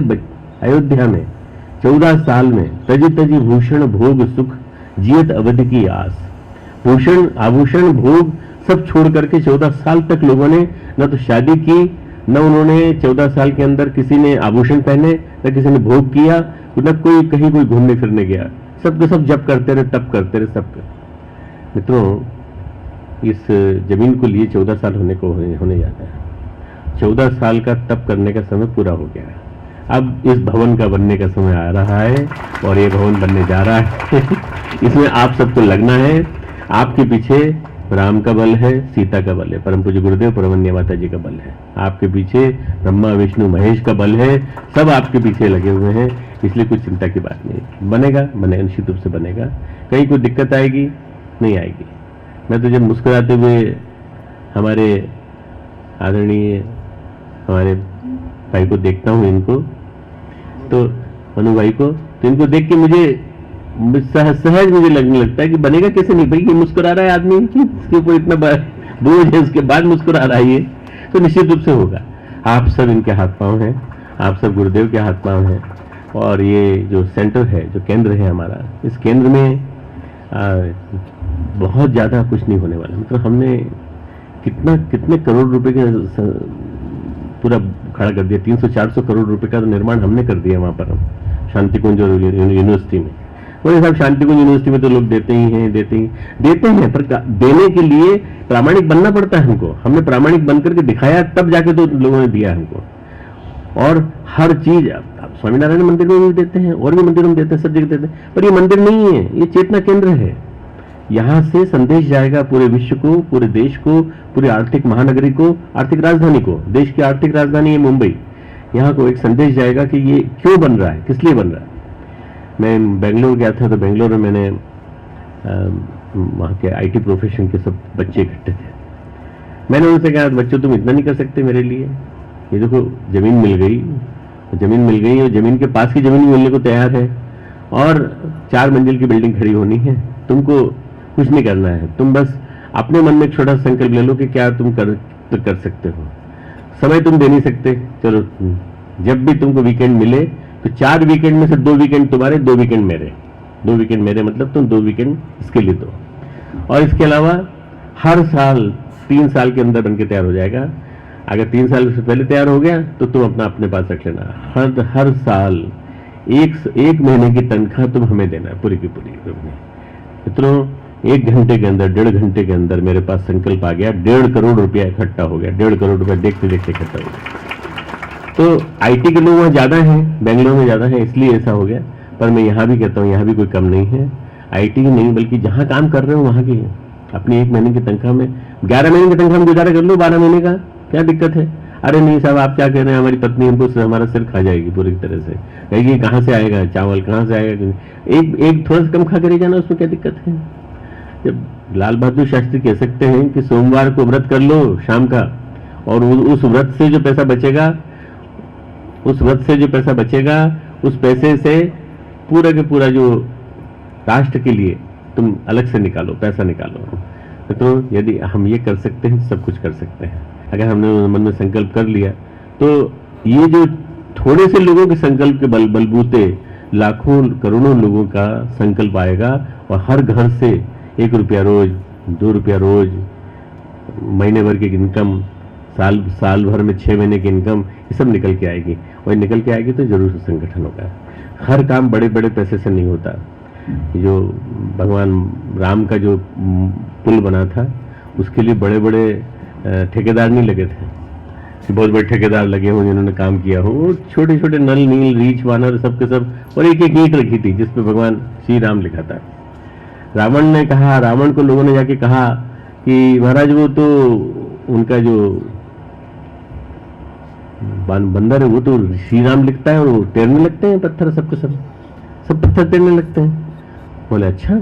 अयोध्या में 14 साल में तजी तजी भूषण भोग सुख जियत अवधि की आस। भूषण आभूषण भोग सब छोड़ करके 14 साल तक लोगों ने न तो शादी की, न उन्होंने 14 साल के अंदर किसी ने आभूषण पहने, न किसी ने भोग किया, न कोई कहीं कोई घूमने फिरने गया। सबके सब जप करते रहे, तप करते रहे, सब कर। मित्रों, इस जमीन को लिए 14 साल होने जाता है। 14 साल का तप करने का समय पूरा हो गया है। अब इस भवन का बनने का समय आ रहा है, और ये भवन बनने जा रहा है। इसमें आप सबको लगना है। आपके पीछे राम का बल है, सीता का बल है, परम पूज्य गुरुदेव परमन्या माता जी का बल है। आपके पीछे ब्रह्मा विष्णु महेश का बल है, सब आपके पीछे लगे हुए हैं। इसलिए कुछ चिंता की बात नहीं। बनेगा, निश्चित रूप से बनेगा। कहीं कोई दिक्कत आएगी? नहीं आएगी। मैं तो जब मुस्कुराते हुए हमारे आदरणीय हमारे भाई को देखता हूँ, इनको तो मनु भाई को, तो इनको देख के मुझे सहज मुझे लगने लगता है कि बनेगा कैसे नहीं। भाई ये मुस्कुरा रहा है आदमी, इसके ऊपर इतना बोझ है, उसके बाद मुस्कुरा रहा है, तो निश्चित रूप से होगा। आप सब इनके हाथ पांव हैं, आप सब गुरुदेव के हाथ पांव हैं। और ये जो सेंटर है, जो केंद्र है हमारा, इस केंद्र में बहुत ज्यादा कुछ नहीं होने वाला। मतलब हमने कितने करोड़ रुपए का पूरा खड़ा कर दिया। 300-400 करोड़ रुपए का तो निर्माण हमने कर दिया वहां पर, हम शांति कुंज यूनिवर्सिटी में। बोले साहब, शांति कुंज यूनिवर्सिटी में तो लोग देते हैं, पर देने के लिए प्रामाणिक बनना पड़ता है हमको। हमने प्रामाणिक बन करके दिखाया, तब जाके तो लोगों ने दिया हमको। और हर चीज स्वामीनारायण मंदिर में भी देते हैं, और भी मंदिरों में देते हैं, सब जगह देते हैं। पर ये मंदिर नहीं है, ये चेतना केंद्र है। यहां से संदेश जाएगा पूरे विश्व को, पूरे देश को, पूरी आर्थिक महानगरी को, आर्थिक राजधानी को। देश की आर्थिक राजधानी है मुंबई। यहाँ को एक संदेश जाएगा कि ये क्यों बन रहा है, किस लिए बन रहा है। मैं बेंगलोर गया था, तो बेंगलोर में मैंने वहाँ के आईटी प्रोफेशन के सब बच्चे इकट्ठे थे। मैंने उनसे कहा, बच्चों तुम इतना नहीं कर सकते मेरे लिए? ये देखो ज़मीन मिल गई और ज़मीन के पास की ज़मीन मिलने को तैयार है, और 4 मंजिल की बिल्डिंग खड़ी होनी है। तुमको कुछ नहीं करना है, तुम बस अपने मन में एक छोटा संकल्प ले लो कि क्या तुम कर सकते हो। समय तुम दे नहीं सकते, चलो जब भी तुमको वीकेंड मिले तो 4 वीकेंड में से 2 वीकेंड तुम्हारे, 2 वीकेंड मेरे। 2 वीकेंड मेरे मतलब तुम 2 वीकेंड इसके लिए दो। और इसके अलावा हर साल 3 साल के अंदर बनके तैयार हो जाएगा। अगर 3 साल से पहले तैयार हो गया तो तुम अपने पास रख लेना। हर साल एक महीने की तनख्वाह तुम हमें देना है, पूरी की पूरी। मित्रों, 1 घंटे के अंदर, 1.5 घंटे के अंदर मेरे पास संकल्प आ गया, 1.5 करोड़ रुपया इकट्ठा हो गया। 1.5 करोड़ रुपया देखते देखते इकट्ठा हो गया। तो आईटी के लोग वहाँ ज़्यादा हैं, बेंगलोर में ज़्यादा है, इसलिए ऐसा हो गया। पर मैं यहाँ भी कहता हूँ, यहाँ भी कोई कम नहीं है। आईटी ही नहीं, बल्कि जहाँ काम कर रहे हो वहाँ की अपनी 1 महीने की तनख्वाह में, 11 महीने की तनख्वाह में गुजारा कर लो, 12 महीने का क्या दिक्कत है? अरे नहीं साहब, आप क्या कह रहे हैं, हमारी पत्नी हमको हमारा सिर खा जाएगी पूरी तरह से, कहेगी कहाँ से आएगा चावल, कहाँ से आएगा। एक थोड़ा सा कम खा कर ही जाना, उसमें क्या दिक्कत है? जब लाल बहादुर शास्त्री कह सकते हैं कि सोमवार को व्रत कर लो शाम का, और उस व्रत से जो पैसा बचेगा उस पैसे से पूरा के पूरा जो राष्ट्र के लिए तुम अलग से निकालो, पैसा निकालो। तो यदि हम ये कर सकते हैं, सब कुछ कर सकते हैं। अगर हमने मन में संकल्प कर लिया तो ये जो थोड़े से लोगों के संकल्प के बलबूते लाखों करोड़ों लोगों का संकल्प आएगा, और हर घर से 1 रुपया रोज, 2 रुपया रोज, महीने भर की इनकम, साल भर में 6 महीने की इनकम, ये सब निकल के आएगी। और निकल के आएगी तो जरूर से संगठन होगा। हर काम बड़े बड़े पैसे से नहीं होता। जो भगवान राम का जो पुल बना था, उसके लिए बड़े बड़े ठेकेदार नहीं लगे थे, बहुत बड़े ठेकेदार लगे हों जिन्होंने काम किया हो। छोटे छोटे नल, नील, रीछ, वानर सब के सब, और एक ईंट रखी थी जिसपे भगवान श्री राम लिखा था। रावण को लोगों ने जाके कहा कि महाराज वो तो उनका जो बंदर है वो तो श्री राम लिखता है, और वो तैरने लगते हैं पत्थर, सब पत्थर तैरने लगते हैं। बोले अच्छा,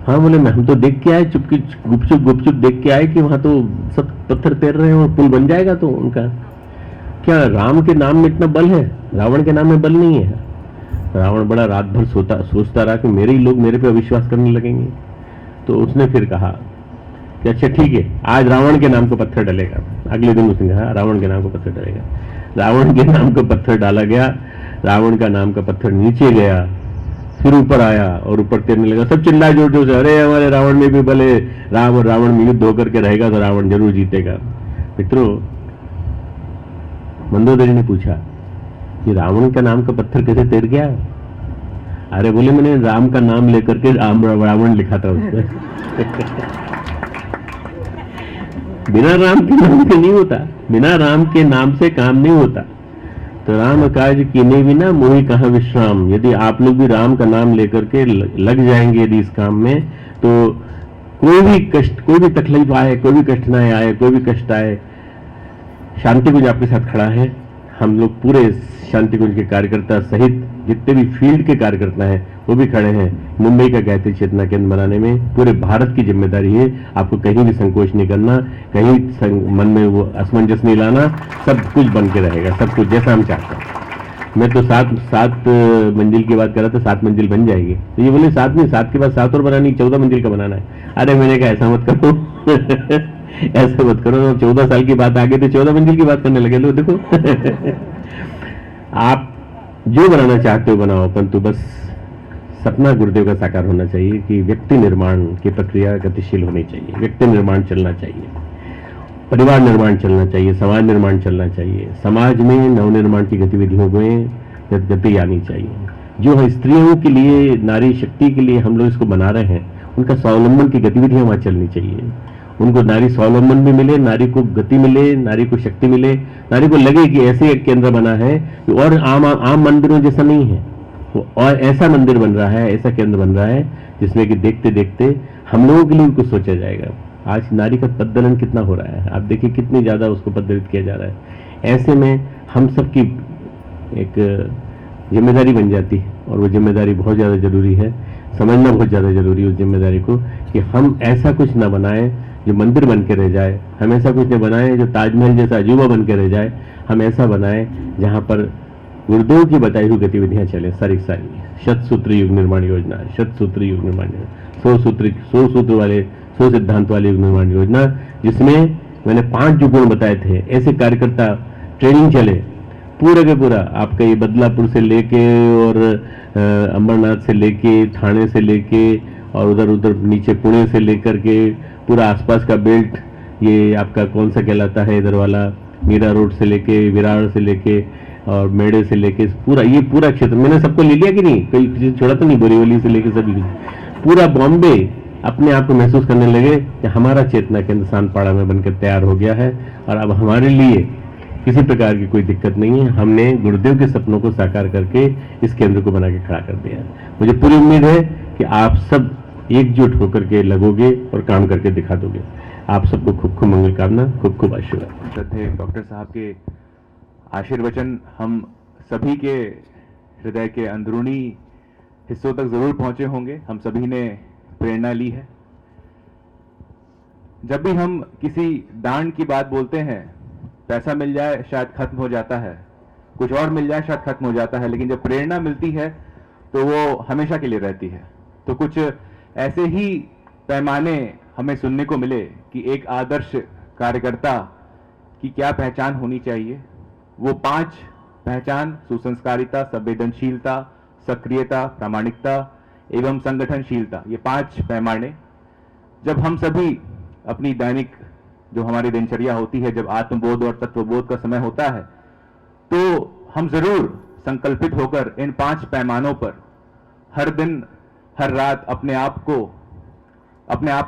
हाँ। बोले हम तो देख के आए, गुपचुप देख के आए कि वहां तो सब पत्थर तैर रहे हैं, और पुल बन जाएगा तो उनका क्या? राम के नाम में इतना बल है, रावण के नाम में बल नहीं है। रावण बड़ा रात भर सोचता रहा कि मेरे ही लोग मेरे पे अविश्वास करने लगेंगे। तो उसने फिर कहा कि अच्छा ठीक है, आज रावण के नाम को पत्थर डलेगा। अगले दिन उसने कहा रावण के नाम को पत्थर डलेगा। रावण के नाम को पत्थर डाला गया। रावण का नाम का पत्थर नीचे गया, फिर ऊपर आया और ऊपर तैरने लगा। सब चिल्लाए जोर जोर से, अरे हमारे रावण में भी भले राम और रावण में युद्ध होकर के रहेगा तो रावण जरूर जीतेगा। मित्रों, मंदोदरी ने पूछा कि रावण का नाम का पत्थर कैसे तैर गया? अरे बोले मैंने राम का नाम लेकर के रावण लिखा था उसमें। बिना राम के नाम से नहीं होता, बिना राम के नाम से काम नहीं होता। तो राम काज कीने बिना मोहि कहाँ विश्राम। यदि आप लोग भी राम का नाम लेकर के लग जाएंगे यदि इस काम में, तो कोई भी कष्ट, कोई भी तकलीफ आए, कोई भी कष्ट ना आए, कोई भी कष्ट आए, शांति कुंज आपके साथ खड़ा है। हम लोग पूरे शांति कुंज के कार्यकर्ता सहित जितने भी फील्ड के कार्यकर्ता हैं वो भी खड़े हैं। मुंबई का गायत्री चेतना केंद्र बनाने में पूरे भारत की जिम्मेदारी है। आपको कहीं भी संकोच नहीं करना, कहीं मन में वो असमंजस नहीं लाना, सब कुछ बन के रहेगा, सब कुछ जैसा हम चाहते हैं। मैं तो 7 मंजिल की बात कर रहा था, 7 मंजिल बन जाएगी। तो ये बोले 7 नहीं, 7 के बाद 7 और बनानी, 14 मंजिल का बनाना है। अरे मैंने कहा ऐसा मत करो ऐसा मत करो। 14 साल की बात आ गई तो 14 मंजिल की बात करने लगे लोग। देखो आप जो बनाना चाहते हो बनाओ, परंतु बस सपना गुरुदेव का साकार होना चाहिए कि व्यक्ति निर्माण की प्रक्रिया गतिशील होनी चाहिए, व्यक्ति निर्माण चलना चाहिए, परिवार निर्माण चलना चाहिए, समाज निर्माण चलना चाहिए। समाज में नवनिर्माण की गतिविधियों में गति आनी चाहिए। जो है स्त्रियों के लिए, नारी शक्ति के लिए हम लोग इसको बना रहे हैं, उनका स्वावलंबन की गतिविधियां वहां चलनी चाहिए। उनको नारी स्वावलंबन भी मिले, नारी को गति मिले, नारी को शक्ति मिले, नारी को लगे कि ऐसे एक केंद्र बना है और आम मंदिरों जैसा नहीं है, और ऐसा मंदिर बन रहा है, ऐसा केंद्र बन रहा है जिसमें कि देखते देखते हम लोगों के लिए कुछ सोचा जाएगा। आज नारी का पद्दलन कितना हो रहा है, आप देखिए कितनी ज्यादा उसको पद्धत किया जा रहा है। ऐसे में हम सबकी एक जिम्मेदारी बन जाती है, और वो जिम्मेदारी बहुत ज़्यादा ज़रूरी है, समझना बहुत ज़्यादा ज़रूरी है उस जिम्मेदारी को, कि हम ऐसा कुछ ना बनाएं जो मंदिर बन के रह जाए, हम ऐसा कुछ न बनाएं जो ताजमहल जैसा अजूबा बन के रह जाए, हम ऐसा बनाएं जहाँ पर गुरुदेव की बताई हुई गतिविधियाँ चलें सारी सारी। शतसूत्री युग निर्माण योजना, शतसूत्री युग निर्माण योजना, 100 सूत्र वाले 100 सिद्धांत वाली युग निर्माण योजना, जिसमें मैंने 5 जो गुण बताए थे, ऐसे कार्यकर्ता ट्रेनिंग चले पूरा के पूरा। आपका ये बदलापुर से लेके और अमरनाथ से लेके, थाने से लेके और उधर उधर नीचे पुणे से लेकर के पूरा आसपास का बेल्ट, ये आपका कौन सा कहलाता है इधर वाला, मीरा रोड से लेके, विरार से लेके और मेड़े से लेके, पूरा ये पूरा क्षेत्र मैंने सबको ले लिया कि नहीं, कोई चीज छोड़ा तो नहीं, बोरीवली से लेके सभी, पूरा बॉम्बे अपने आप को महसूस करने लगे कि हमारा चेतना केंद्र सानपाड़ा में बनकर तैयार हो गया है, और अब हमारे लिए किसी प्रकार की कोई दिक्कत नहीं है। हमने गुरुदेव के सपनों को साकार करके इस केंद्र को बना के खड़ा कर दिया है। मुझे पूरी उम्मीद है कि आप सब एकजुट होकर के लगोगे और काम करके दिखा दोगे। आप सबको खूब खूब मंगल कामना, खूब खूब आशीर्वाद। श्रद्धेय डॉक्टर साहब के आशीर्वचन हम सभी के हृदय के अंदरूनी हिस्सों तक जरूर पहुंचे होंगे। हम सभी ने प्रेरणा ली है। जब भी हम किसी दान की बात बोलते हैं, पैसा मिल जाए शायद खत्म हो जाता है, कुछ और मिल जाए शायद खत्म हो जाता है, लेकिन जब प्रेरणा मिलती है तो वो हमेशा के लिए रहती है। तो कुछ ऐसे ही पैमाने हमें सुनने को मिले कि एक आदर्श कार्यकर्ता की क्या पहचान होनी चाहिए। वो 5 पहचान, सुसंस्कारिता, संवेदनशीलता, सक्रियता, प्रामाणिकता एवं संगठनशीलता, ये 5 पैमाने जब हम सभी अपनी दैनिक जो हमारी दिनचर्या होती है, जब आत्मबोध और तत्वबोध का समय होता है, तो हम जरूर संकल्पित होकर इन 5 पैमानों पर हर दिन हर रात अपने आप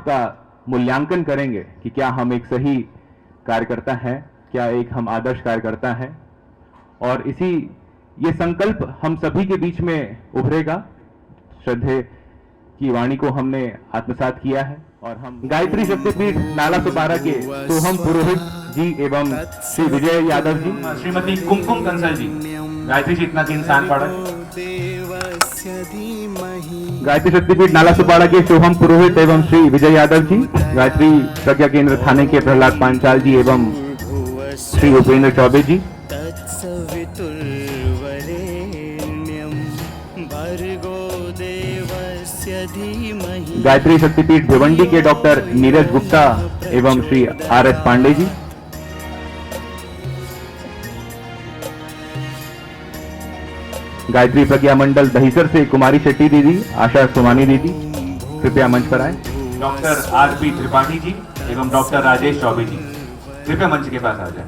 का मूल्यांकन करेंगे कि क्या हम एक सही कार्यकर्ता हैं, क्या एक हम आदर्श कार्यकर्ता हैं। और ये संकल्प हम सभी के बीच में उभरेगा। श्रद्धेय की वाणी को हमने आत्मसात किया है और हम गायत्री शक्तिपीठ नाला सुपारा के सोहम पुरोहित जी एवं श्री विजय यादव जी, श्रीमती कुमकुम कंसल जी, गायत्री चेतना केंद्र सानपाड़ा, गायत्री शक्तिपीठ नाला सुपारा के सोहम पुरोहित एवं श्री विजय यादव जी, गायत्री प्रज्ञा केंद्र थाने के प्रहलाद पांचाल जी एवं श्री उपेंद्र चौबे जी, गायत्री शक्तिपीठ भिवंडी के डॉक्टर नीरज गुप्ता एवं श्री RS पांडे जी, गायत्री प्रज्ञा मंडल दहीसर से कुमारी शेट्टी दीदी, आशा सोमानी दीदी कृपया मंच पर आए, डॉक्टर RP त्रिपाठी जी एवं डॉक्टर राजेश चौबे जी कृपया मंच के पास आ जाए।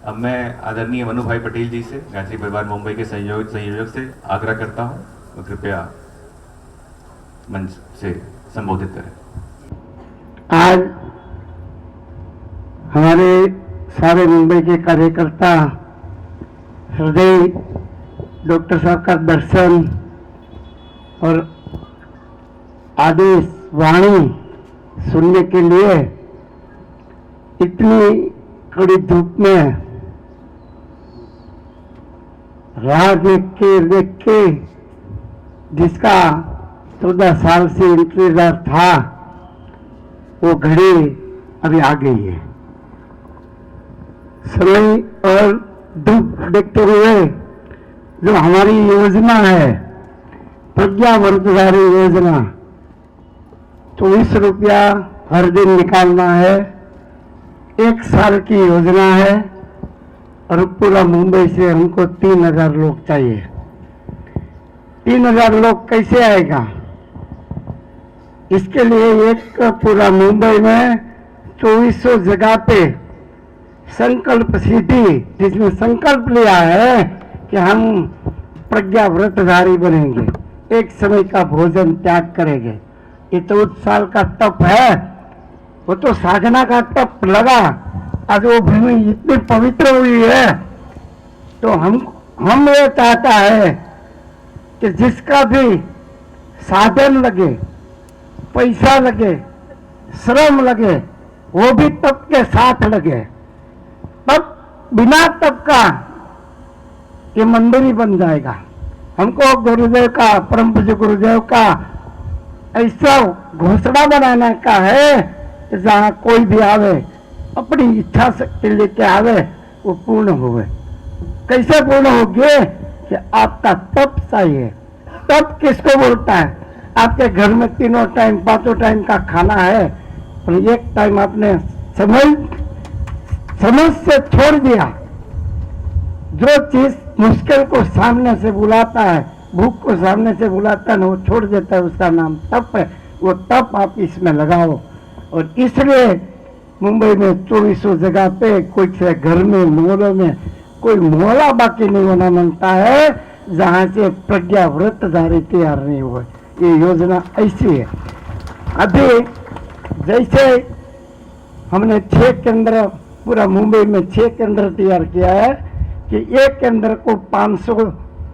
अब मैं आदरणीय मनु भाई पटेल जी से, गायत्री परिवार मुंबई के संयोजक से आग्रह करता हूं, तो कृपया मंच से संबोधित करें। आज हमारे सारे मुंबई के कार्यकर्ता हृदय डॉक्टर साहब का दर्शन और आदेश वाणी सुनने के लिए इतनी कड़ी धूप में राह देख के जिसका 14 साल से इंतजार था, वो घड़ी अभी आ गई है। समय और दुख देखते हुए जो हमारी योजना है, प्रज्ञा वर्तधारी योजना, 24 रुपया हर दिन निकालना है, 1 साल की योजना है और पूरा मुंबई से हमको 3000 लोग चाहिए। 3000 लोग कैसे आएगा? इसके लिए एक पूरा मुंबई में 2400 जगह पे संकल्प सिटी, जिसमें संकल्प लिया है कि हम प्रज्ञा व्रतधारी बनेंगे, एक समय का भोजन त्याग करेंगे। ये तो उस साल का तप है, वो तो साधना का तप लगा। आज वो भूमि इतनी पवित्र हुई है, तो हम ये चाहता है कि जिसका भी साधन लगे, पैसा लगे, श्रम लगे, वो भी तप के साथ लगे। तप बिना तप का ये मंदिर ही बन जाएगा। हमको गुरुदेव का, परम पूज्य गुरुदेव का ऐसा घोषणा बनाने का है जहाँ कोई भी आवे अपनी इच्छा शक्ति लेके आवे वो पूर्ण होवे। कैसे पूर्ण होगे कि आपका तप चाहिए। तप किसको बोलता है? आपके घर में 3 टाइम 5 टाइम का खाना है और एक टाइम आपने समझ से छोड़ दिया। जो चीज मुश्किल को सामने से बुलाता है, भूख को सामने से बुलाता है ना, वो छोड़ देता है, उसका नाम तप है। वो तप आप इसमें लगाओ। और इसलिए मुंबई में 2400 जगह पे कुछ घर में, मोहल्लों में कोई मोहल्ला बाकी नहीं होना मांगता है जहाँ से प्रज्ञा व्रतधारी तैयार नहीं हुए। ये योजना ऐसी है। अभी जैसे हमने 6 केंद्र, पूरा मुंबई में 6 केंद्र तैयार किया है कि एक केंद्र को 500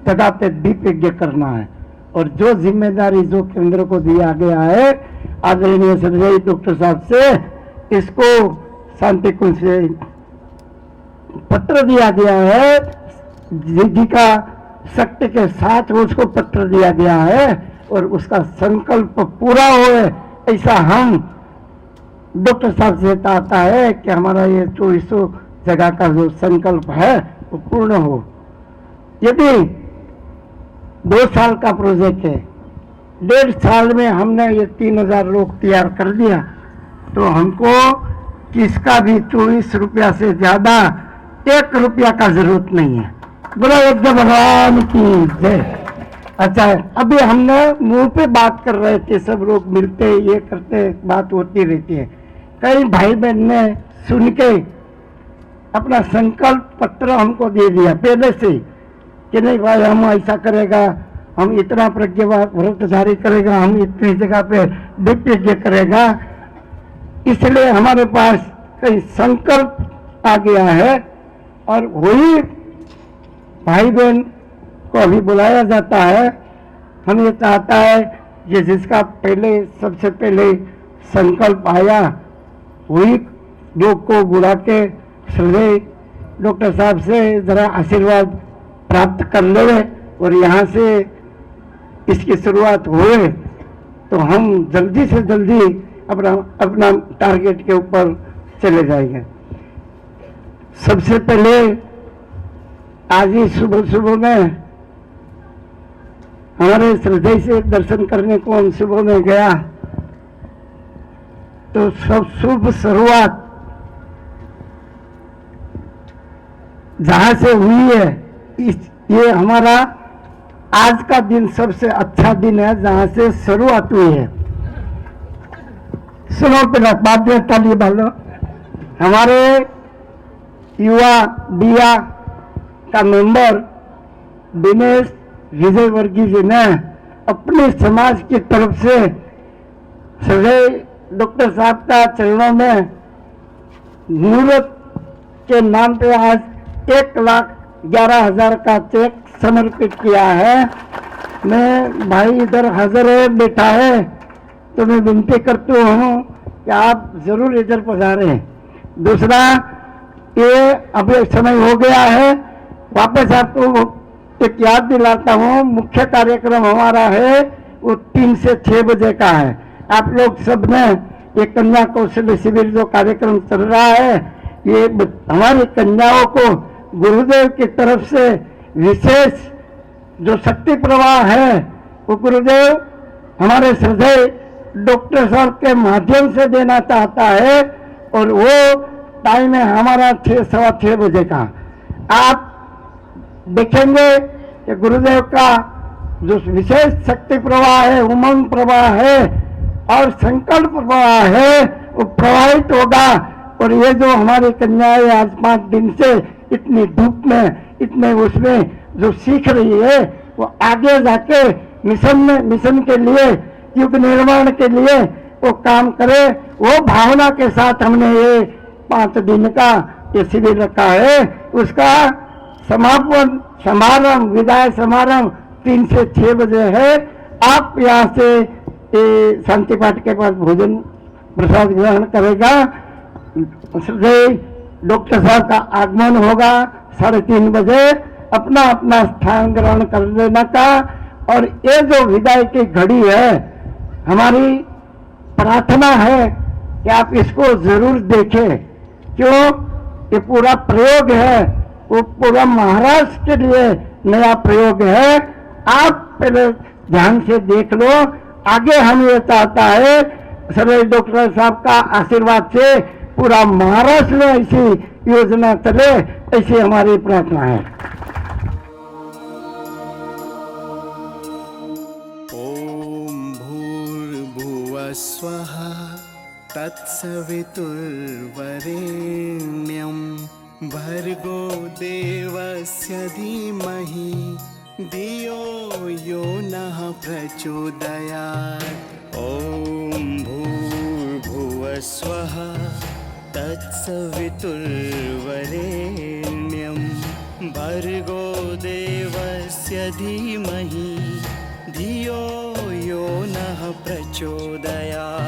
जगह पे दीप यज्ञ करना है। और जो जिम्मेदारी जो केंद्र को दिया गया है आदरणीय संजय डॉक्टर साहब से, इसको शांति कुंज से पत्र दिया गया है। जी का शक्ति के साथ उसको पत्र दिया गया है और उसका संकल्प पूरा होए ऐसा हम डॉक्टर साहब से चाहता है कि हमारा ये 2400 जगह का जो संकल्प है वो पूर्ण हो। यदि 2 साल का प्रोजेक्ट है, 1.5 साल में हमने ये 3000 लोग तैयार कर दिया तो हमको किसका भी 24 रुपया से ज्यादा 1 रुपया का जरूरत नहीं है। बोलो एकदम भगवान की जय। अच्छा, अभी हमने मुंह पे बात कर रहे थे, सब लोग मिलते ये करते, बात होती रहती है। कई भाई बहन ने सुन के अपना संकल्प पत्र हमको दे दिया पहले से कि नहीं भाई हम ऐसा करेगा, हम इतना प्रज्ञा व्रतधारी करेगा, हम इतनी जगह पे दीप यज्ञ करेगा। इसलिए हमारे पास कई संकल्प आ गया है और वही भाई बहन को अभी बुलाया जाता है। हम ये चाहता है कि जिसका पहले सबसे पहले संकल्प आया वही लोग को बुला के श्रद्धेय डॉक्टर साहब से जरा आशीर्वाद प्राप्त कर ले और यहाँ से इसकी शुरुआत हुए तो हम जल्दी से जल्दी अपना टारगेट के ऊपर चले जाएंगे। सबसे पहले आज ही सुबह में हमारे श्रद्धेय से दर्शन करने को हम सुबह में गया तो सब शुभ शुरुआत जहां से हुई है, ये हमारा आज का दिन सबसे अच्छा दिन है जहां से शुरुआत हुई है। सुनो पहला बाद में ताली बालो। हमारे युवा बिया का मेंबर दिनेश विजय वर्गीय जी ने अपने समाज की तरफ से श्रद्धेय डॉक्टर साहब का चरणों में मुहूर्त के नाम पे आज 1,11,000 का चेक समर्पित किया है। मैं भाई इधर हाजिर है, बैठा है, तो मैं विनती करता हूँ कि आप जरूर इधर पधारें। दूसरा, ये अभी समय हो गया है, वापस आपको एक याद दिलाता हूँ, मुख्य कार्यक्रम हमारा है वो 3 से 6 बजे का है। आप लोग सब ने ये कन्या कौशल शिविर जो कार्यक्रम चल रहा है, ये हमारी कन्याओं को गुरुदेव की तरफ से विशेष जो शक्ति प्रवाह है वो गुरुदेव हमारे श्रद्धेय डॉक्टर साहब के माध्यम से देना चाहता है और वो टाइम है हमारा 6-6:15 बजे का। आप देखेंगे कि गुरुदेव का जो विशेष शक्ति प्रवाह है, उमंग प्रवाह है और संकल्प प्रवाह है वो प्रवाहित होगा। और ये जो हमारी कन्याएं आज 5 दिन से इतनी धूप में, इतने उसमें जो सीख रही है वो आगे जाके मिशन के लिए, युग निर्माण के लिए वो काम करे। वो भावना के साथ हमने ये 5 दिन का ये शिविर रखा है। उसका समापन समारंभ, विदाई समारंभ 3 से 6 बजे है। आप यहाँ से शांति पाठ के पास भोजन प्रसाद ग्रहण करेगा। श्रद्धेय डॉक्टर साहब का आगमन होगा 3:30 बजे अपना अपना स्थान ग्रहण कर लेना का। और ये जो विदाई की घड़ी है, हमारी प्रार्थना है कि आप इसको जरूर देखें। क्यों? ये पूरा प्रयोग है, वो पूरा महाराष्ट्र के लिए नया प्रयोग है। आप पहले ध्यान से देख लो। आगे हम ये चाहता है सर डॉक्टर साहब का आशीर्वाद से पूरा महाराष्ट्र में ऐसी योजना चले, ऐसी हमारी प्रार्थना है। ओम भूर्भुवः स्वः तत्सवितुर्वरेण्यं भर्गो देवस्य धीमहि धियो यो नः प्रचोदयात्। ॐ भूर्भुवः स्वः तत्सवितुर्वरेण्यं भर्गो देवस्य धीमहि धियो यो नः प्रचोदयात्।